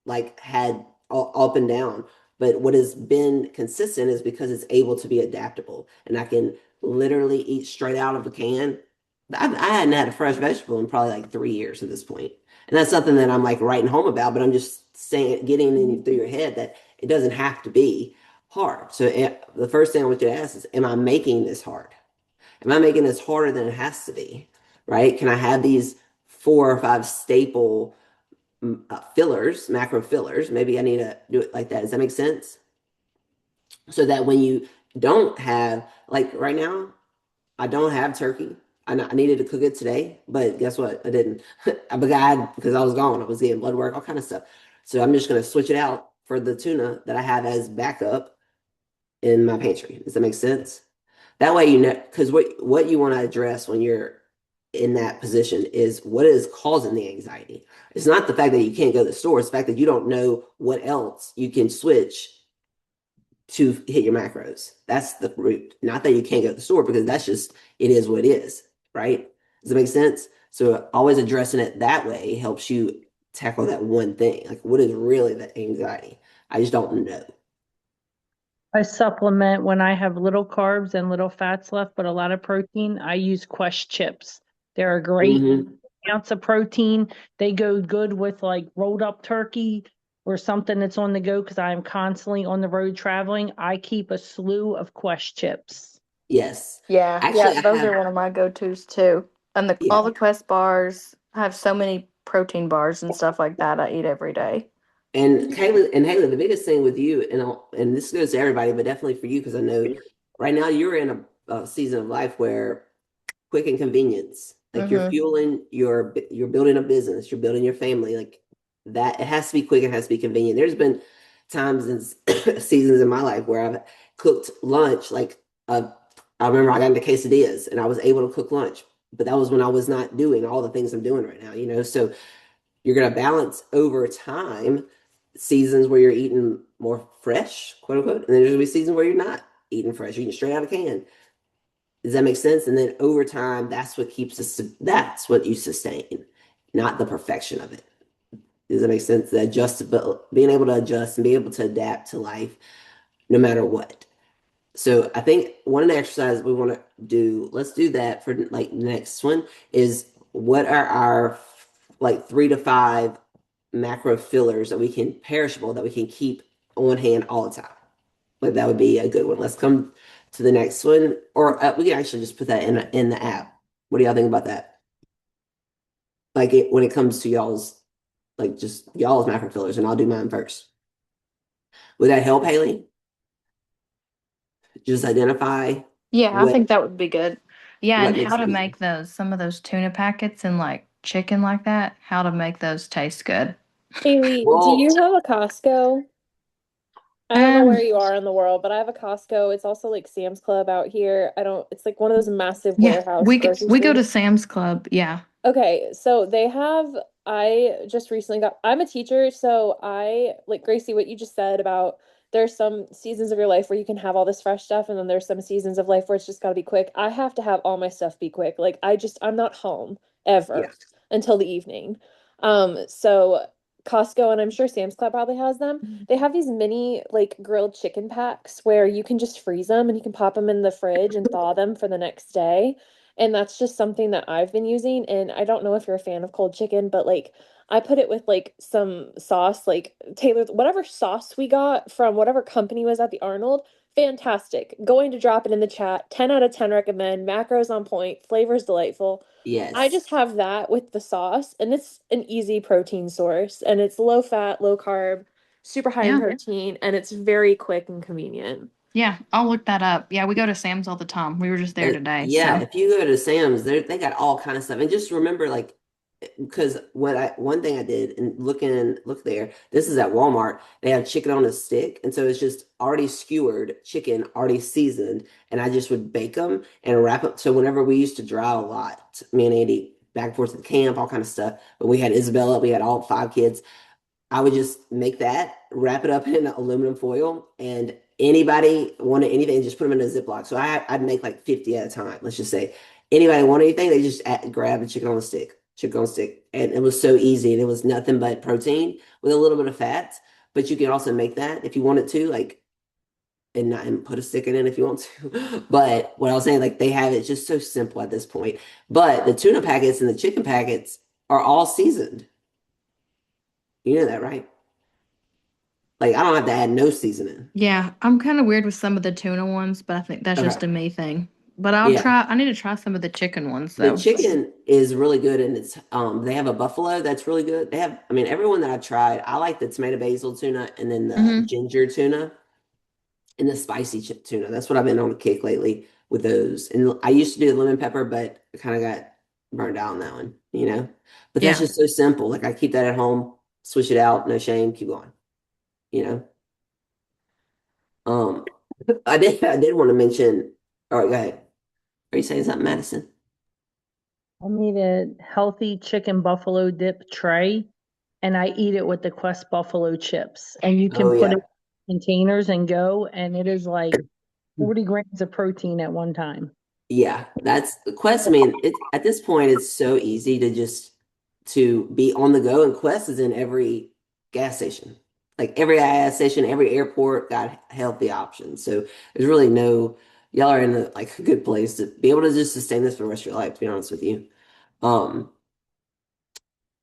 like had up and down. But what has been consistent is because it's able to be adaptable and I can literally eat straight out of a can. I hadn't had a fresh vegetable in probably like 3 years at this point. And that's something that I'm like writing home about, but I'm just saying, getting in through your head that it doesn't have to be hard. So the first thing I want you to ask is, am I making this hard? Am I making this harder than it has to be? Right? Can I have these 4 or 5 staple fillers, macro fillers? Maybe I need to do it like that. Does that make sense? So that when you don't have, like right now, I don't have turkey. I needed to cook it today, but guess what? I didn't. I begot because I was gone. I was getting blood work, all kind of stuff. So I'm just going to switch it out for the tuna that I have as backup in my pantry. Does that make sense? That way, you know, because what you want to address when you're in that position is what is causing the anxiety. It's not the fact that you can't go to the store. It's the fact that you don't know what else you can switch to hit your macros. That's the root. Not that you can't go to the store because that's just, it is what it is, right? Does that make sense? So always addressing it that way helps you tackle that one thing. Like what is really the anxiety? I just don't know. I supplement when I have little carbs and little fats left, but a lot of protein. I use Quest chips. They're a great Hmm. ounce of protein. They go good with like rolled up turkey or something that's on the go because I am constantly on the road traveling. I keep a slew of Quest chips. Yes. Yeah, Actually, yeah, I those have, are one of my go-tos too. And all yeah. the Quest bars have so many protein bars and stuff like that I eat every day. And Haley, the biggest thing with you, and this goes to everybody, but definitely for you, because I know right now you're in a season of life where quick and convenience, like you're Mm-hmm. fueling you're building a business, you're building your family, like that. It has to be quick, it has to be convenient. There's been times and seasons in my life where I've cooked lunch, like I remember I got into quesadillas and I was able to cook lunch, but that was when I was not doing all the things I'm doing right now, you know. So you're going to balance over time seasons where you're eating more fresh, quote unquote, and then there's going to be seasons where you're not eating fresh, you're eating straight out of can. Does that make sense? And then over time, that's what keeps us, that's what you sustain, not the perfection of it. Does that make sense? The adjustability, being able to adjust and be able to adapt to life no matter what. So I think one of the exercises we want to do, let's do that for like the next one is what are our like 3 to 5 macro fillers that we can perishable that we can keep on hand all the time. Like that would be a good one. Let's come to the next one, or we can actually just put that in the app. What do y'all think about that? Like when it comes to y'all's like just y'all's macro fillers, and I'll do mine first. Would that help, Haley? Just identify Yeah, I what think that would be good. Yeah, and what how makes it to easy. make those some of those tuna packets and like chicken like that, how to make those taste good. Haley, do Well, you have a Costco? I don't know Um, where you are in the world, but I have a Costco. It's also like Sam's Club out here. I don't, it's like one of those massive yeah, warehouse grocery we go stores. to Sam's Club. Yeah. Okay, so they have, I just recently got, I'm a teacher, so like Gracie, what you just said about there's some seasons of your life where you can have all this fresh stuff, and then there's some seasons of life where it's just got to be quick. I have to have all my stuff be quick. Like I'm not home yeah. ever until the evening. So Costco, and I'm sure Sam's Club probably has them. They have these mini like grilled chicken packs where you can just freeze them and you can pop them in the fridge and thaw them for the next day. And that's just something that I've been using. And I don't know if you're a fan of cold chicken, but like I put it with like some sauce, like Taylor, whatever sauce we got from whatever company was at the Arnold. Fantastic. Going to drop it in the chat. 10 out of 10 recommend. Macros on point. Flavor's delightful. I Yes. just have that with the sauce, and it's an easy protein source, and it's low fat, low carb, super high in Yeah. protein, and it's very quick and convenient. Yeah, I'll look that up. Yeah, we go to Sam's all the time. We were just there today, Yeah, so. if you go to Sam's, they got all kind of stuff. And just remember, like, because one thing I did and look there, this is at Walmart. They have chicken on a stick, and so it's just already skewered chicken, already seasoned, and I just would bake them and wrap it. So whenever we used to drive a lot, me and Andy back and forth to the camp, all kind of stuff. But we had Isabella, we had all 5 kids. I would just make that, wrap it up in aluminum foil, and anybody wanted anything, just put them in a Ziploc. So I'd make like 50 at a time. Let's just say anybody want anything, they just grab a chicken on a stick, and it was so easy. And it was nothing but protein with a little bit of fat. But you can also make that if you wanted to, like, and not and put a stick in it if you want to. But what I was saying, like, they have it just so simple at this point. But the tuna packets and the chicken packets are all seasoned. You know that, right? Like I don't have to add no seasoning. Yeah, I'm kind of weird with some of the tuna ones, but I think that's Okay. just a me thing. But Yeah. I need to try some of the chicken ones The though. chicken is really good and it's they have a buffalo that's really good. They have I mean everyone that I've tried, I like the tomato basil tuna and then the Mm-hmm. ginger tuna and the spicy tuna. That's what I've been on a kick lately with those. And I used to do the lemon pepper, but I kind of got burned out on that one, you know. But that's Yeah. just so simple. Like I keep that at home, switch it out, no shame, keep going, you know. Um I did want to mention, all right, go ahead. Are you saying something, Madison? I made a healthy chicken buffalo dip tray and I eat it with the Quest buffalo chips. And you can Oh put it yeah. in containers and go, and it is like 40 grams of protein at one time. Yeah, that's Quest. I mean, it's at this point, it's so easy to just to be on the go, and Quest is in every gas station. Like every gas station, every airport got healthy options. So there's really no, y'all are in a like a good place to be able to just sustain this for the rest of your life, to be honest with you. Um,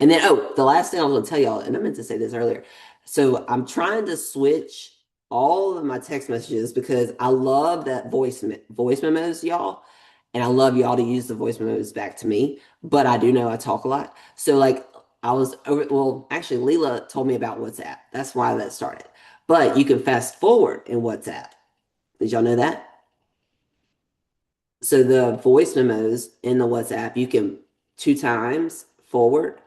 and then, oh, the last thing I was going to tell y'all, and I meant to say this earlier. So I'm trying to switch all of my text messages because I love that voice memos, y'all, and I love y'all to use the voice memos back to me. But I do know I talk a lot. So like I was over, well, actually, Leela told me about WhatsApp. That's why that started. But you can fast forward in WhatsApp. Did y'all know that? So the voice memos in the WhatsApp, you can 2 times forward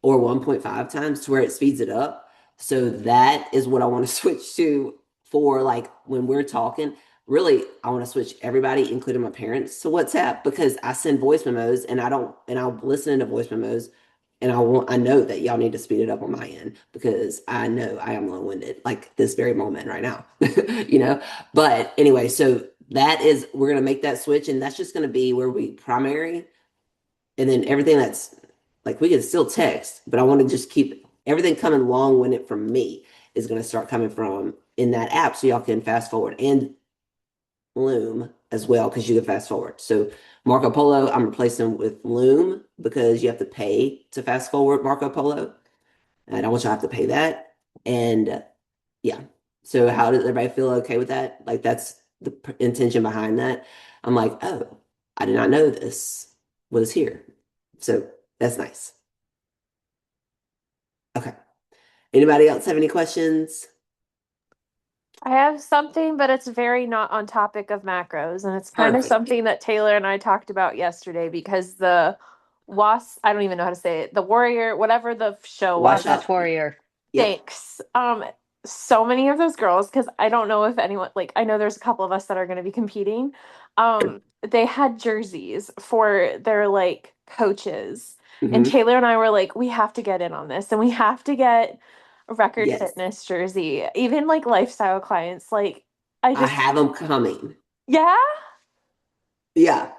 or 1.5 times to where it speeds it up. So that is what I want to switch to for like when we're talking. Really, I want to switch everybody, including my parents, to WhatsApp because I send voice memos and I don't, and I'll listen to voice memos and I know that y'all need to speed it up on my end because I know I am long-winded like this very moment right now, you know? But anyway, so that is, we're going to make that switch and that's just going to be where we primary and then everything that's like we can still text, but I want to just keep everything coming long-winded from me is going to start coming from in that app so y'all can fast forward and Loom as well because you can fast forward. So Marco Polo, I'm replacing with Loom because you have to pay to fast forward Marco Polo. And I don't want you to have to pay that. And yeah. So how does everybody feel okay with that? Like that's the intention behind that. I'm like, oh, I did not know this was here. So that's nice. Okay. Anybody else have any questions? I have something, but it's very not on topic of macros, and it's kind of Perfect. something that Taylor and I talked about yesterday because the Was I don't even know how to say it. The Warrior, whatever the show Watch was. Wildcats out. Warrior. Yep. Thanks. So many of those girls, because I don't know if anyone, like, I know there's a couple of us that are going to be competing. They had jerseys for their like coaches, and Hmm. Taylor and I were like, we have to get in on this, and we have to get a record Yes. fitness jersey. Even like lifestyle clients, like, I I just, have them coming. yeah, Yeah.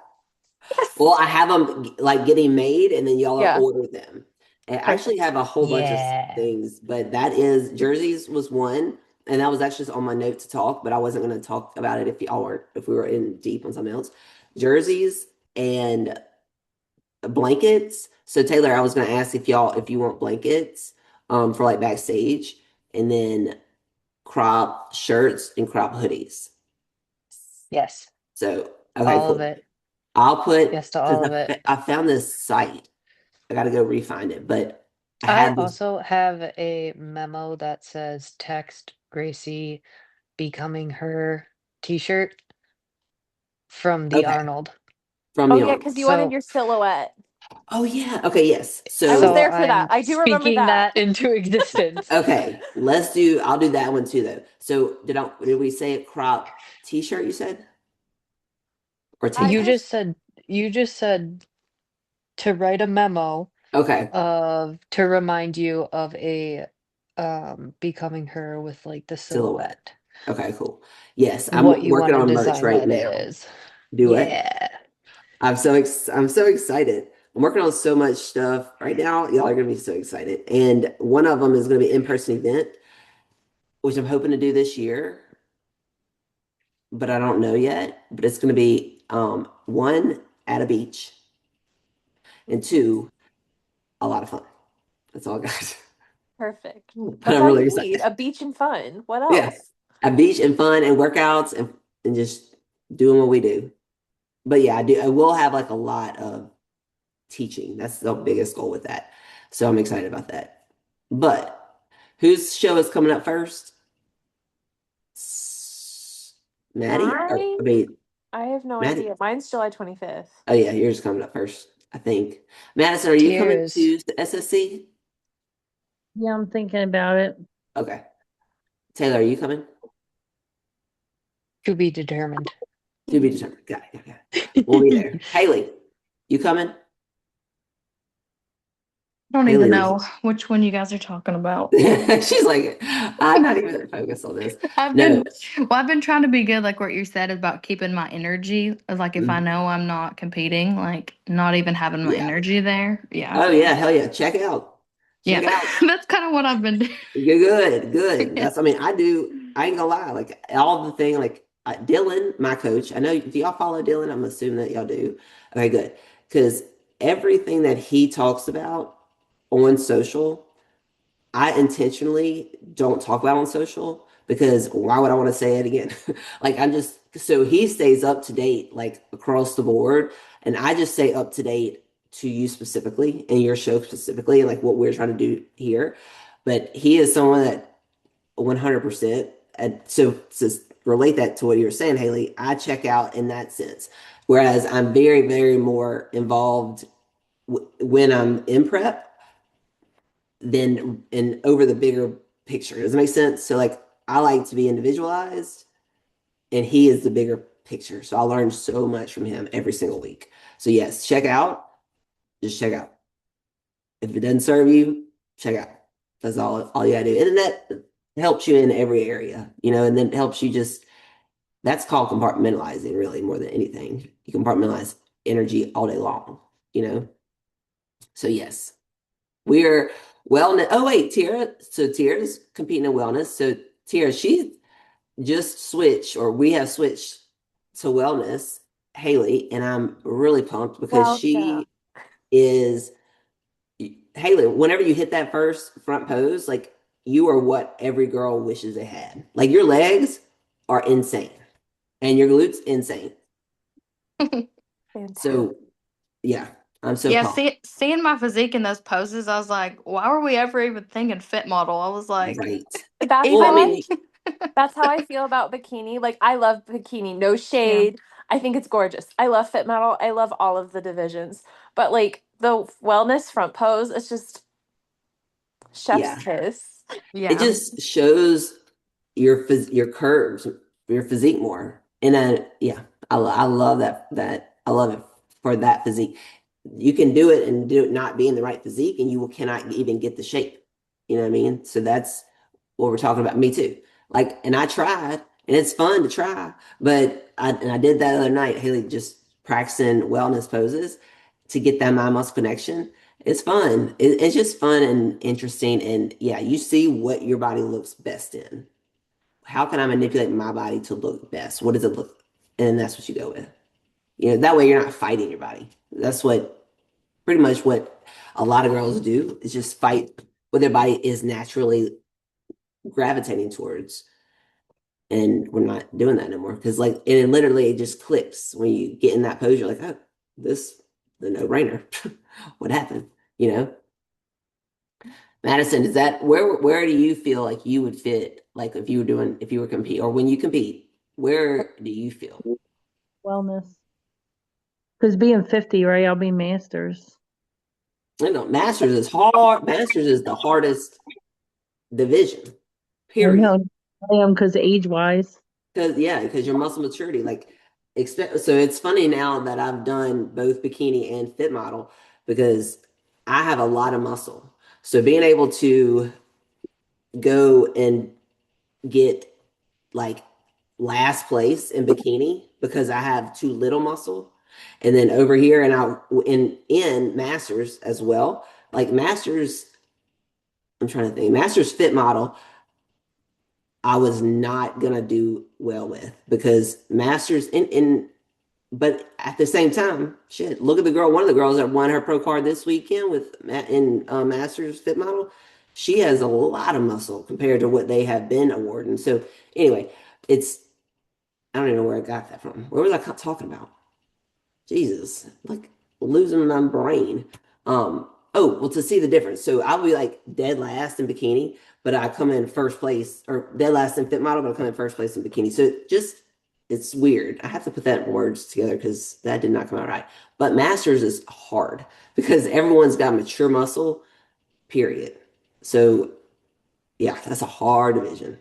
yes, Well, I have them like getting made and then y'all yeah, order them. And I actually perfect. have a whole bunch of Yeah. things, but that is jerseys was one. And that was actually on my note to talk, but I wasn't going to talk about it if y'all weren't, if we were in deep on something else. Jerseys and blankets. So Taylor, I was gonna ask if you want blankets for like backstage, and then crop shirts and crop hoodies. Yes, So okay, all of cool. it. I'll put Yes to because all of it. I found this site. I got to go re-find it, but I I had this. also have a memo that says text Gracie becoming her t-shirt from the Okay, Arnold. from Oh the yeah, arm. because you wanted So your silhouette. Oh yeah. Okay, yes. I was so So there for that. I'm I do remember speaking that. that into existence. okay, let's do. I'll do that one too, though. So did we say a crop t-shirt? You said or I tank You top? just just said you just said to write a memo Okay, of to remind you of a becoming her with like the silhouette. silhouette. Okay, cool. Yes, I'm What you working want to on merch design right that now. is. Do it. Yeah. I'm so excited. I'm working on so much stuff right now. Y'all are gonna be so excited. And one of them is gonna be in-person event, which I'm hoping to do this year, but I don't know yet. But it's gonna be one at a beach and two, a lot of fun. That's all I got. perfect. But That's I'm all really you need. excited. A beach and fun. What Yeah. else? A beach and fun and workouts and just doing what we do. But yeah, I do I will have like a lot of teaching. That's the biggest goal with that. So I'm excited about that. But whose show is coming up first? Maddie? Or I Mine? mean, I have no Maddie. idea. Mine's July 25th. Oh yeah, yours is coming up first, I think. Madison, are you coming Tears to the SSC? Yeah, I'm thinking about it. Okay. Taylor, are you coming? to be determined. To be determined. Got it. Got it. We'll be there. Haley, you coming? I don't even Haley looks. know which one you guys are talking about. She's like, I'm not even focused on this. I've No. been I've been trying to be good, like what you said about keeping my energy. Like if I Mhm. know I'm not competing, like not even having my Yeah. energy there. Yeah. Oh yeah, hell yeah. Check it out. Check Yeah. it out. That's kind of what I've been Good, good. doing. That's, I mean, I ain't gonna lie, like all the thing, like Dylan, my coach, I know, do y'all follow Dylan? I'm assuming that y'all do. Okay, good. Because everything that he talks about on social, I intentionally don't talk about on social because why would I want to say it again? Like I'm just so he stays up to date like across the board, and I just stay up to date to you specifically and your show specifically, and like what we're trying to do here. But he is someone that 100%. And so to relate that to what you were saying, Haley, I check out in that sense. Whereas I'm very, very more involved when I'm in prep than and over the bigger picture. Does that make sense? So like I like to be individualized and he is the bigger picture. So I learn so much from him every single week. So yes, check out. Just check out. If it doesn't serve you, check out. That's all you gotta do. And that helps you in every area, and then helps you just that's called compartmentalizing really more than anything. You compartmentalize energy all day long, you know? So yes. We're wellness. Oh wait, Tira. So Tira's competing in wellness. So Tira, she just switched, or we have switched to wellness, Haley, and I'm really pumped because Welcome. she is Haley. Whenever you hit that first front pose, like you are what every girl wishes they had. Like your legs are insane, and your glutes insane. Fantastic. So yeah, I'm so Yeah, pumped. seeing my physique in those poses, I was like, why were we ever even thinking fit model? I was like, Right. That's Well, I how even I mean, that's how I feel about bikini. Like I love bikini, no yeah. shade. I think it's gorgeous. I love fit metal. I love all of the divisions. But like the wellness front pose, it's just chef's yeah. kiss. It Yeah. just shows your curves, your physique more. And yeah, I love that I love it for that physique. You can do it and do it not be in the right physique, and you cannot even get the shape. You know what I mean? So that's what we're talking about. Me too. Like, and I tried, and it's fun to try, but I did that other night. Haley just practicing wellness poses to get that mind muscle connection. It's fun. It's just fun and interesting. And yeah, you see what your body looks best in. How can I manipulate my body to look best? What does it look? And that's what you go with. You know, that way you're not fighting your body. That's what pretty much what a lot of girls do is just fight what their body is naturally gravitating towards. And we're not doing that anymore because like and it literally it just clicks when you get in that pose. You're like, oh, this the no-brainer. What happened? You know? Madison, is that where do you feel like you would fit like if you were compete or when you compete, where do you feel? Wellness. Because being 50, right? I'll be masters. You know, masters is hard. Masters is the hardest division, I period. know. I am because age wise. Because yeah, because your muscle maturity, like expect. So it's funny now that I've done both bikini and fit model because I have a lot of muscle. So being able to go and get like last place in bikini because I have too little muscle, and then over here and I in masters as well. Like masters, I'm trying to think. Masters fit model. I was not gonna do well with because masters in but at the same time, shit, look at the girl. One of the girls that won her pro card this weekend in Masters Fit Model. She has a lot of muscle compared to what they have been awarding. So anyway, it's I don't even know where I got that from. Where was I talking about? Jesus, like losing my brain. Oh, well, to see the difference. So I'll be like dead last in bikini, but I come in first place, or dead last in fit model, but I come in first place in bikini. So it's weird. I have to put that in words together because that did not come out right. But masters is hard because everyone's got mature muscle, period. So yeah, that's a hard division,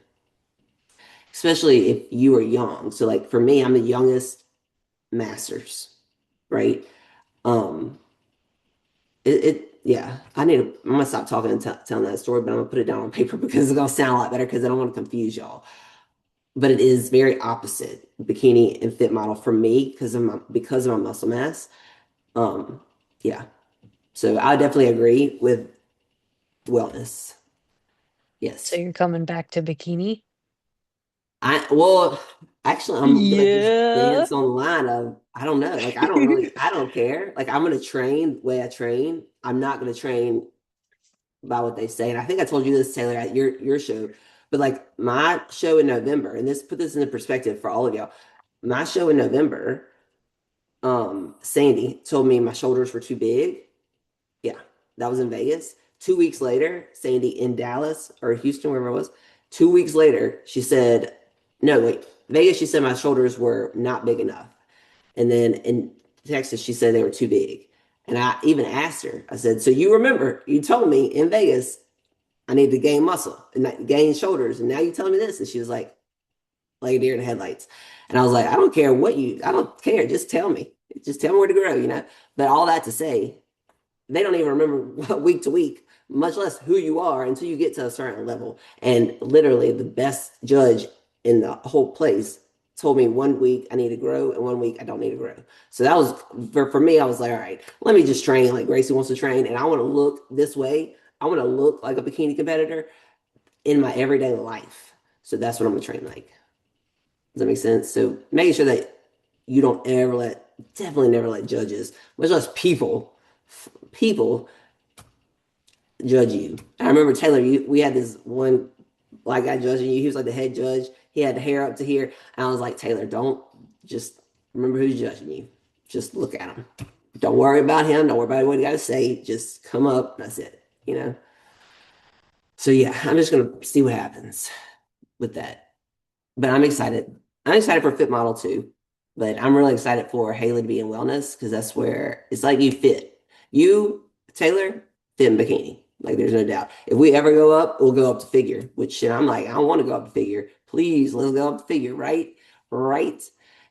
especially if you are young. So like for me, I'm the youngest masters, right? Um, yeah, I'm gonna stop talking and telling that story, but I'm gonna put it down on paper because it's gonna sound a lot better because I don't want to confuse y'all. But it is very opposite bikini and fit model for me because of my muscle mass. Um, yeah, so I definitely agree with wellness. So Yes, you're coming back to bikini? well, actually, I'm gonna just Yeah. dance on the line of I don't know, like I don't care. Like I'm gonna train the way I train. I'm not gonna train by what they say. And I think I told you this, Taylor, at your show. But like my show in November, and this put this into perspective for all of y'all. My show in November, Sandy told me my shoulders were too big. Yeah, that was in Vegas. 2 weeks later, Sandy in Dallas or Houston, wherever it was. 2 weeks later, she said, no, wait, Vegas, she said my shoulders were not big enough. And then in Texas, she said they were too big. And I even asked her, I said, so you remember, you told me in Vegas I need to gain muscle and not gain shoulders. And now you telling me this. And she was like a deer in the headlights. And I was like, I don't care. Just tell me. Just tell me where to grow, you know? But all that to say, they don't even remember week to week, much less who you are until you get to a certain level. And literally, the best judge in the whole place told me 1 week I need to grow and 1 week I don't need to grow. So that was for me. I was like, all right, let me just train like Gracie wants to train, and I want to look this way. I want to look like a bikini competitor in my everyday life. So that's what I'm gonna train like. Does that make sense? So making sure that you don't definitely never let judges, much less people judge you. I remember Taylor, we had this one black guy judging you. He was like the head judge. He had the hair up to here. And I was like, Taylor, don't just remember who's judging you. Just look at him. Don't worry about him. Don't worry about what he got to say. Just come up. That's it. You know? So yeah, I'm just gonna see what happens with that. But I'm excited. I'm excited for Fit Model too. But I'm really excited for Haley to be in wellness because that's where it's like you fit. You, Taylor, fit in bikini. Like there's no doubt. If we ever go up, we'll go up to figure, which shit, I'm like, I don't want to go up to figure. Please, let's go up to figure, right? Right.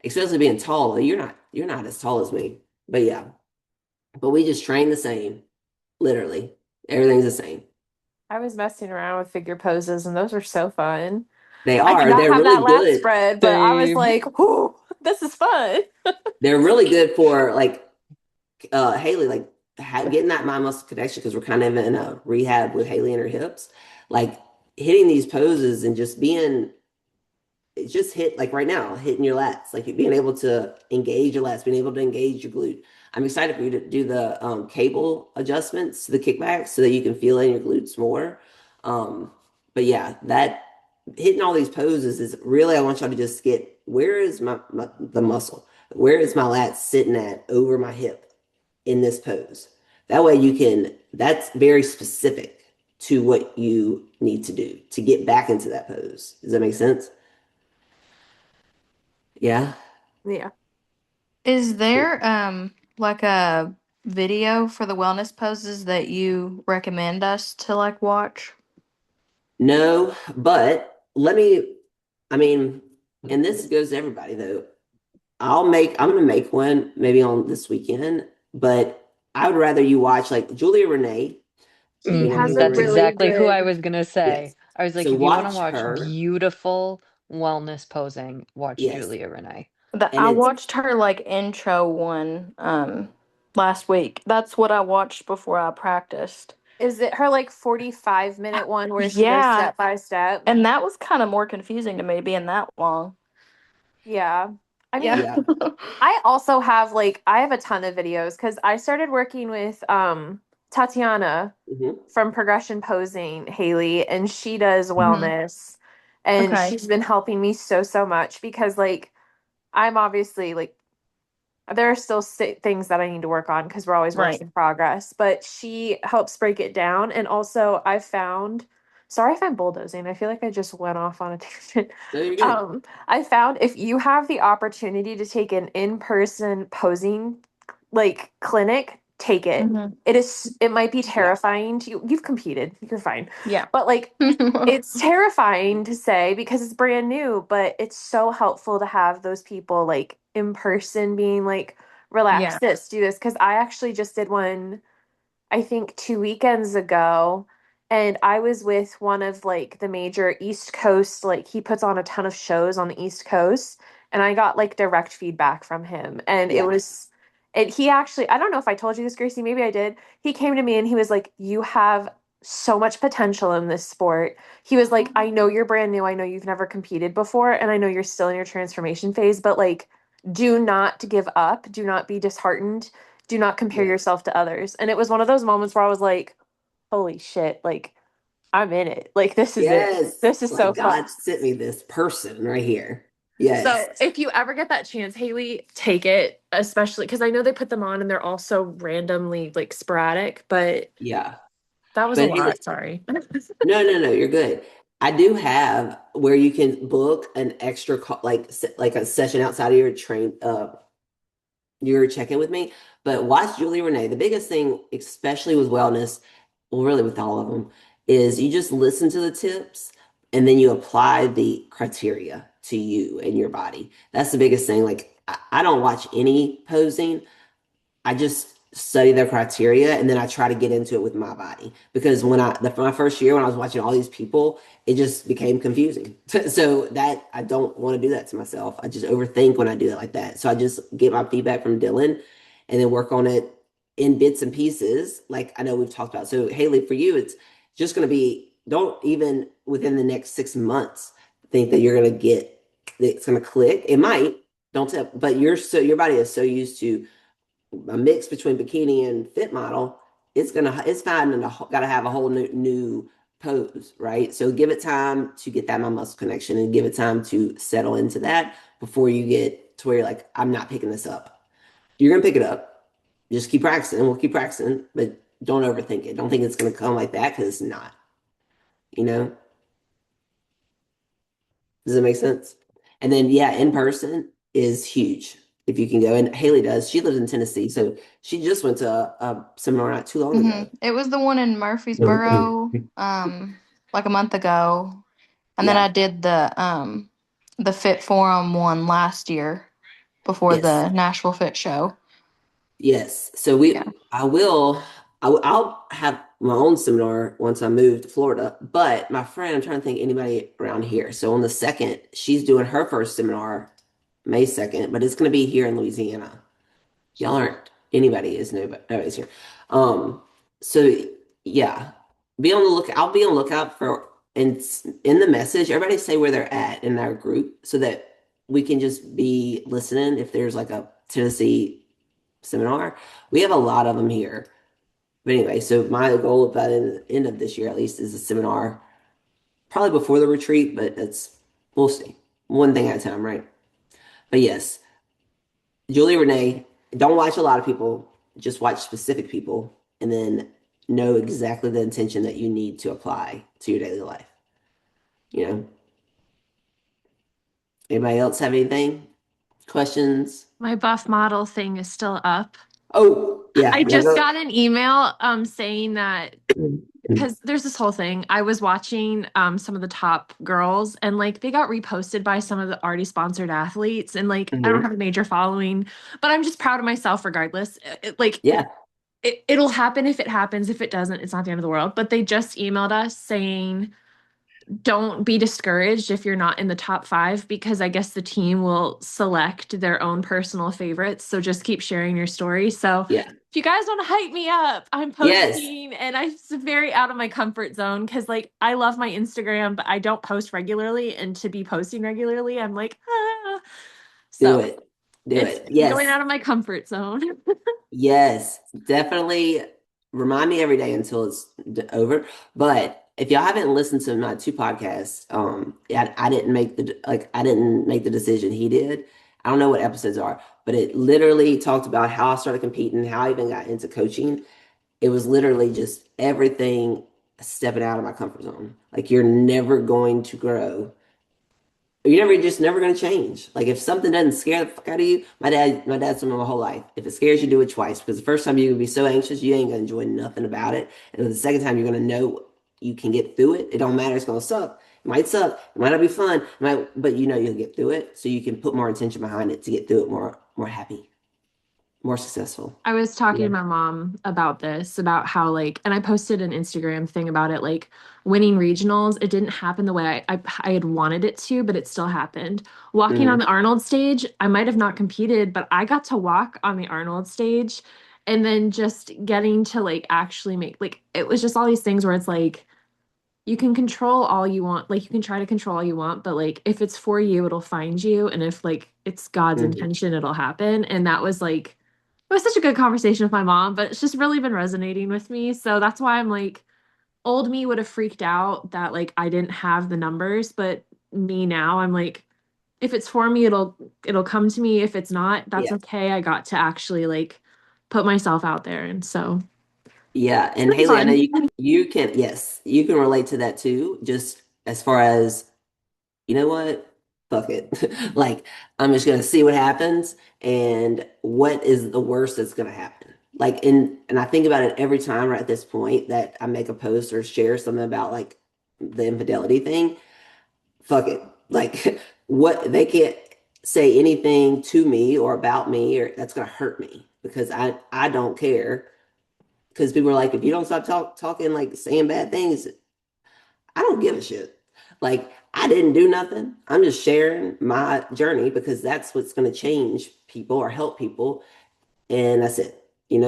Especially being tall. Like, you're not as tall as me. But yeah. But we just train the same. Literally. Everything's the same. I was messing around with figure poses and those were so fun. They I did are. not They're have that really lat good. spread, but I was Same. like, whoo, this is fun. They're really good for like Haley, like getting that mind muscle connection because we're kind of in a rehab with Haley and her hips, like hitting these poses and just being it's just hit like right now, hitting your lats, like being able to engage your lats, being able to engage your glute. I'm excited for you to do the cable adjustments to the kickbacks so that you can feel it in your glutes more. But yeah, that hitting all these poses is really, I want y'all to just get where is my the muscle? Where is my lat sitting at over my hip in this pose? That way you can, that's very specific to what you need to do to get back into that pose. Does that make sense? Yeah. Yeah. Is there like a video for the wellness poses that you recommend us to like watch? No, but let me, I mean, and this goes to everybody though. I'm gonna make one maybe on this weekend, but I would rather you watch like Julia Renee. She's the She one has who a That's really exactly who I good, was gonna yes. say. I was like, So if you want to watch watch her. beautiful wellness posing, watch Yes. Julia Renee. And I it's watched her like intro one last week. That's what I watched before I practiced. is it her like 45-minute one where she goes Yeah, step by step? and that was kind of more confusing to me being that long. Yeah. I mean, Yeah. yeah. I also have like I have a ton of videos because I started working with Tatiana Hmm. from Progression Posing, Haley, and she does Hmm. wellness. And Okay. she's been helping me so much because like I'm obviously like there are still things that I need to work on because we're always works Right. in progress, but she helps break it down. And also, I found, sorry if I'm bulldozing, I feel like I just went off on a tangent. No, you're good. I found if you have the opportunity to take an in-person posing like clinic, take it. Hmm. It might be Yeah. terrifying to you. You've competed, you're fine. Yeah. But like it's terrifying to say because it's brand new, but it's so helpful to have those people like in person being like, relax Yeah. this, do this. Because I actually just did one I think 2 weekends ago. And I was with one of like the major East Coast, like he puts on a ton of shows on the East Coast. And I got like direct feedback from him. And it Yeah. was, and he actually, I don't know if I told you this, Gracie, maybe I did. He came to me and he was like, you have so much potential in this sport. He was like, I know you're brand new. I know you've never competed before. And I know you're still in your transformation phase, but like, do not give up. Do not be disheartened, do not compare Yeah. yourself to others. And it was one of those moments where I was like, holy shit, like I'm in it. Like this is it. Yes. This is so Like fun. God sent me this person right here. Yes. So if you ever get that chance, Haley, take it, especially because I know they put them on and they're also randomly like sporadic, but Yeah. that was a But Haley, lot. Sorry. no, you're good. I do have where you can book an extra like like a session outside of your your check-in with me. But watch Julie Renee. The biggest thing, especially with wellness, well, really with all of them, is you just listen to the tips and then you apply the criteria to you and your body. That's the biggest thing. Like I don't watch any posing. I just study their criteria and then I try to get into it with my body because my first year when I was watching all these people, it just became confusing. So that I don't want to do that to myself. I just overthink when I do it like that. So I just get my feedback from Dylan and then work on it in bits and pieces, like I know we've talked about. So Haley, for you, it's just going to be don't even within the next 6 months think that you're going to get it's going to click. It might, don't tell, but your body is so used to a mix between bikini and fit model, it's finding gotta have a whole new pose, right? So give it time to get that muscle connection and give it time to settle into that before you get to where you're like, I'm not picking this up. You're gonna pick it up. Just keep practicing. We'll keep practicing, but don't overthink it. Don't think it's gonna come like that because it's not. You know? Does that make sense? And then yeah, in person is huge if you can go. And Haley does. She lives in Tennessee, so she just went to a seminar not too long Hmm. ago. It was the one in Murfreesboro, like a month ago. And then Yeah. I did the Fit Forum one last year before Yes. the Nashville Fit Show. Yes. So Yeah. I'll have my own seminar once I move to Florida. But my friend, I'm trying to think anybody around here. So on the second, she's doing her first seminar May 2nd, but it's going to be here in Louisiana. Y'all aren't anybody is nobody's here. Um, so yeah, be on the look. I'll be on the lookout for and in the message, everybody say where they're at in our group so that we can just be listening if there's like a Tennessee seminar. We have a lot of them here. But anyway, so my goal by the end of this year at least is a seminar, probably before the retreat, but it's we'll see. One thing at a time, right? But yes, Julie Renee, don't watch a lot of people, just watch specific people and then know exactly the intention that you need to apply to your daily life. You know, anybody else have anything? Questions? My buff model thing is still up. Oh, yeah, I y'all just go. got an email saying that because there's this whole thing. I was watching some of the top girls and like they got reposted by some of the already sponsored athletes and like I don't Mhm. have a major following, but I'm just proud of myself regardless. Yeah. It'll happen if it happens. If it doesn't, it's not the end of the world. But they just emailed us saying don't be discouraged if you're not in the top five because I guess the team will select their own personal favorites. So just keep sharing your story. So Yeah. if you guys want to hype me up, I'm Yes. posting and I'm very out of my comfort zone because like I love my Instagram, but I don't post regularly. And to be posting regularly, I'm like, ah. Do So it. Do it's it. going Yes. out of my comfort zone. Yes, definitely remind me every day until it's over. But if y'all haven't listened to my two podcasts, yeah, I didn't make I didn't make the decision. He did. I don't know what episodes are, but it literally talked about how I started competing, how I even got into coaching. It was literally just everything stepping out of my comfort zone. Like you're never going to grow, you're just never gonna change. Like if something doesn't scare the fuck out of you, my dad's told me my whole life. If it scares you, do it twice. Because the first time you're gonna be so anxious, you ain't gonna enjoy nothing about it. And the second time you're gonna know you can get through it. It don't matter, it's gonna suck. It might suck, it might not be fun, but you know you'll get through it. So you can put more intention behind it to get through it more happy, more successful. I was talking Yeah. to my mom about this, about how like, and I posted an Instagram thing about it, like winning regionals. It didn't happen the way I had wanted it to, but it still happened. Walking on Hmm. the Arnold stage, I might have not competed, but I got to walk on the Arnold stage and then just getting to like actually make like it was just all these things where it's like you can control all you want. Like you can try to control all you want, but like if it's for you, it'll find you. And if like it's God's Hmm. intention, it'll happen. And that was like it was such a good conversation with my mom, but it's just really been resonating with me. So that's why I'm like, old me would have freaked out that like I didn't have the numbers, but me now, I'm like, if it's for me, it'll come to me. If it's not, that's Yeah. okay. I got to actually like put myself out there. And so Yeah. it's And been Haley, I know fun. you can, yes, you can relate to that too, just as far as you know what? Fuck it. Like, I'm just gonna see what happens and what is the worst that's gonna happen. Like, and I think about it every time right at this point that I make a post or share something about like the infidelity thing. Fuck it. Like, what they can't say anything to me or about me or that's gonna hurt me because I don't care. Because people are like, if you don't stop talking like saying bad things, I don't give a shit. Like, I didn't do nothing. I'm just sharing my journey because that's what's going to change people or help people. And that's it.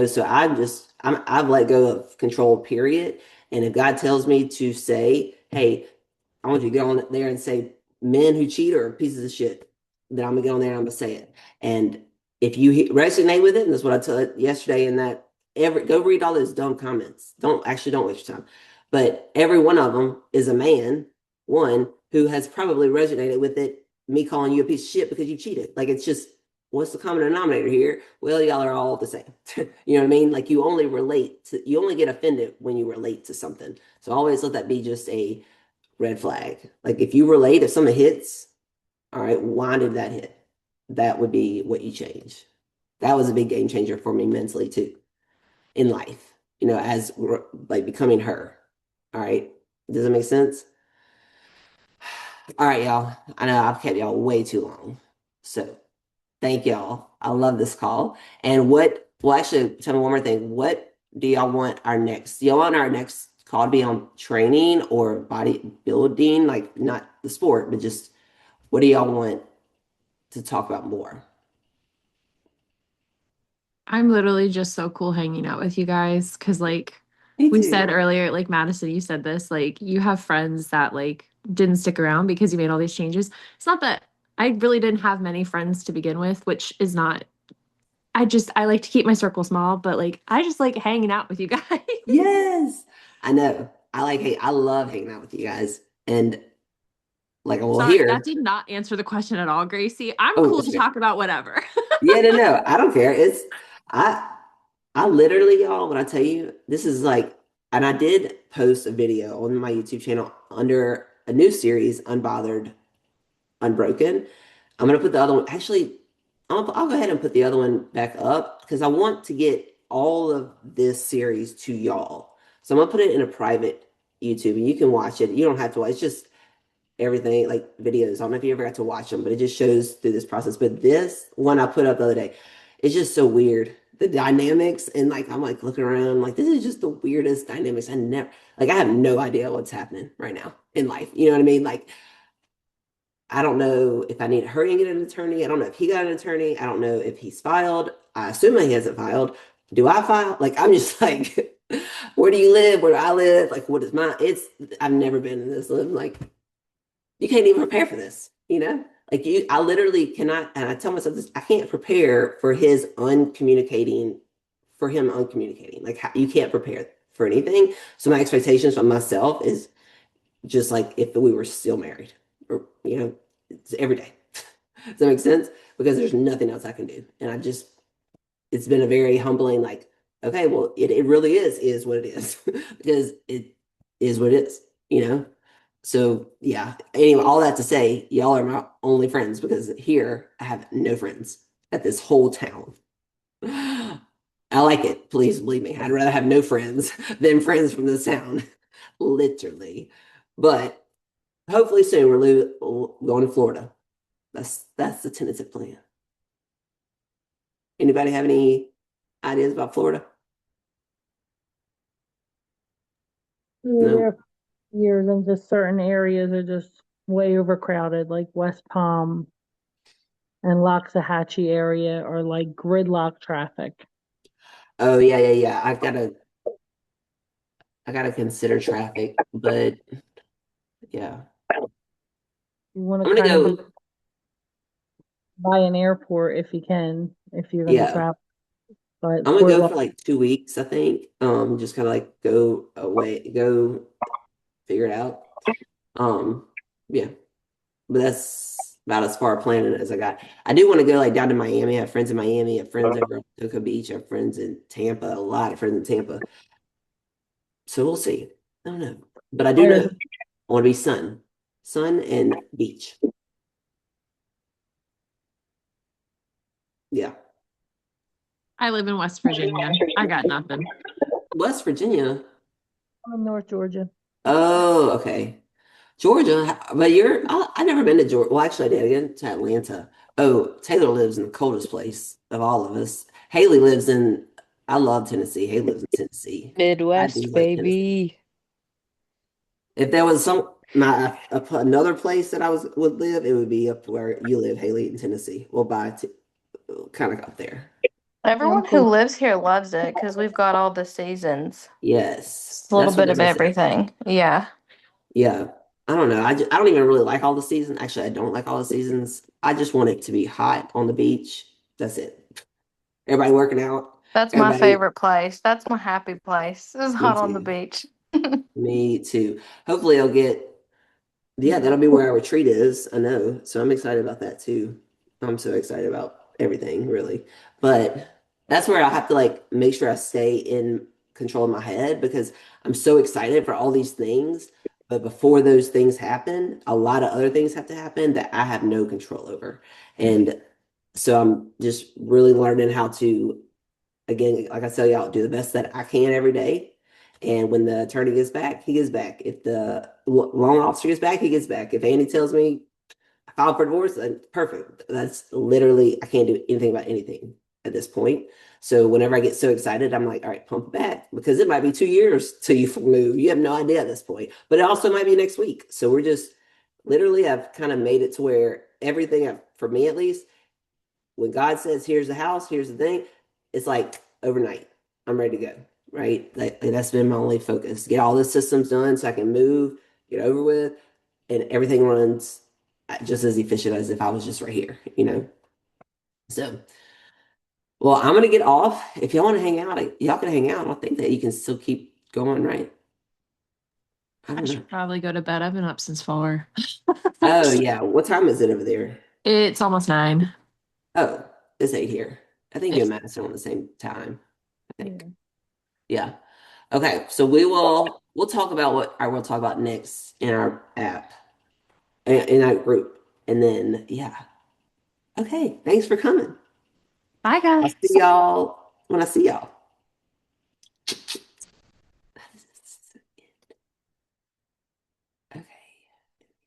So I've let go of control, period. And if God tells me to say, hey, I want you to go on there and say men who cheat are pieces of shit. Then I'm gonna get on there and I'm gonna say it. And if you resonate with it, and that's what I told yesterday in that every go read all those dumb comments. Don't waste your time. But every one of them is a man, one who has probably resonated with it, me calling you a piece of shit because you cheated. Like it's just what's the common denominator here? Well, y'all are all the same. You know what I mean? Like you only get offended when you relate to something. So always let that be just a red flag. Like if you relate, if something hits, all right, why did that hit? That would be what you change. That was a big game changer for me mentally too in life, as like becoming her. All right. Does that make sense? All right, y'all. I know I've kept y'all way too long. So thank y'all. I love this call. And well, actually, tell me one more thing. What do y'all want do y'all want our next call to be on training or bodybuilding? Like, not the sport, but just what do y'all want to talk about more? I'm literally just so cool hanging out with you guys because like Me we too. said earlier, like Madison, you said this, like you have friends that like didn't stick around because you made all these changes. It's not that I really didn't have many friends to begin with, which is not, I like to keep my circle small, but like I just like hanging out with you guys. Yes. I know. I love hanging out with you guys. And like, well, Sorry, that here. did not answer the question at all, Gracie. I'm Oh, cool it's to okay. talk about whatever. Yeah, no. I don't care. I I literally, y'all, when I tell you, this is like, and I did post a video on my YouTube channel under a new series, Unbothered, Unbroken. I'm gonna put the other one. Actually, I'll go ahead and put the other one back up because I want to get all of this series to y'all. So I'm gonna put it in a private YouTube, and you can watch it. You don't have to watch. It's just everything like videos. I don't know if you ever got to watch them, but it just shows through this process. But this one I put up the other day, it's just so weird. The dynamics and like I'm like looking around, like this is just the weirdest dynamics. I have no idea what's happening right now in life. You know what I mean? Like I don't know if I need to hurry and get an attorney. I don't know if he got an attorney. I don't know if he's filed. I assume he hasn't filed. Do I file? Like I'm just like, where do you live? Where do I live? Like what is my? It's I've never been in this. I'm like you can't even prepare for this, you know? Like I literally cannot, and I tell myself this, I can't prepare for for him uncommunicating. Like you can't prepare for anything. So my expectations from myself is just like if we were still married, or it's every day. Does that make sense? Because there's nothing else I can do, and it's been a very humbling, like, okay, well, it really is what it is because it is what it is, you know? So yeah, anyway, all that to say, y'all are my only friends because here I have no friends at this whole town. I like it. Please believe me. I'd rather have no friends than friends from this town, literally. But hopefully soon going to Florida. That's the tentative plan. Anybody have any ideas about Florida? Yeah, there No. are years and just certain areas are just way overcrowded, like West Palm and Loxahatchee area are like gridlock traffic. Oh yeah, yeah, yeah. I gotta consider traffic, but yeah. You want to I'm gonna kind of be go, by an airport if you can, if you're going to yeah. travel. But I'm gonna Fort go Lauderdale, for like 2 weeks, I think. Just kind of like go away, go figure it out. Um, yeah, but that's about as far planning as I got. I do want to go like down to Miami. I have friends in Miami, I have friends over at Cocoa Beach, I have friends in Tampa, a lot of friends in Tampa. So we'll see. I don't know. But I do know there's I want to be sun and beach. Yeah. I live in West Virginia. I got nothing. West Virginia. North Georgia. Oh, okay. Georgia, but I never been to Georgia. Well, actually, I did. I went to Atlanta. Oh, Taylor lives in the coldest place of all of us. I love Tennessee. Haley lives in Tennessee. I do Midwest, like Tennessee. baby. If there was another place that would live, it would be up to where you live, Haley, in Tennessee. Well, kind of up there. Yeah, I'm Everyone who close. lives here loves it because we've got all the seasons. Yes, It's a little that's what bit of everybody says. everything. Yeah. Yeah. I don't know. I don't even really like all the seasons. Actually, I don't like all the seasons. I just want it to be hot on the beach. That's it. Everybody working out. That's my Everybody, favorite place. That's my happy place. It's me hot on the too. beach. Me too. Hopefully, yeah, that'll be where our retreat is. I know. So I'm excited about that too. I'm so excited about everything, really. But that's where I have to like make sure I stay in control of my head because I'm so excited for all these things. But before those things happen, a lot of other things have to happen that I have no control over. And so I'm just really learning how to, again, like I tell y'all, do the best that I can every day. And when the attorney gets back, he gets back. If the loan officer gets back, he gets back. If Andy tells me I filed for divorce, then perfect. That's literally, I can't do anything about anything at this point. So whenever I get so excited, I'm like, all right, pump it back because it might be 2 years till you move. You have no idea at this point, but it also might be next week. So we're just literally, I've kind of made it to where for me at least, when God says, here's the house, here's the thing, it's like overnight. I'm ready to go. right? That's been my only focus. Get all the systems done so I can move, get over with, and everything runs just as efficient as if I was just right here, you know? So, well, I'm gonna get off. If y'all want to hang out, y'all can hang out. I think that you can still keep going, right? I I don't know. should probably go to bed. I've been up since 4. Oh yeah. What time is it over there? It's almost 9. Oh, it's 8 here. I think you It- and Madison are on the same time, I think. yeah. Yeah. Okay, so we'll talk about what I will talk about next in our app in our group. And then yeah. Okay, thanks for coming. Bye, I'll see guys. y'all when I see y'all.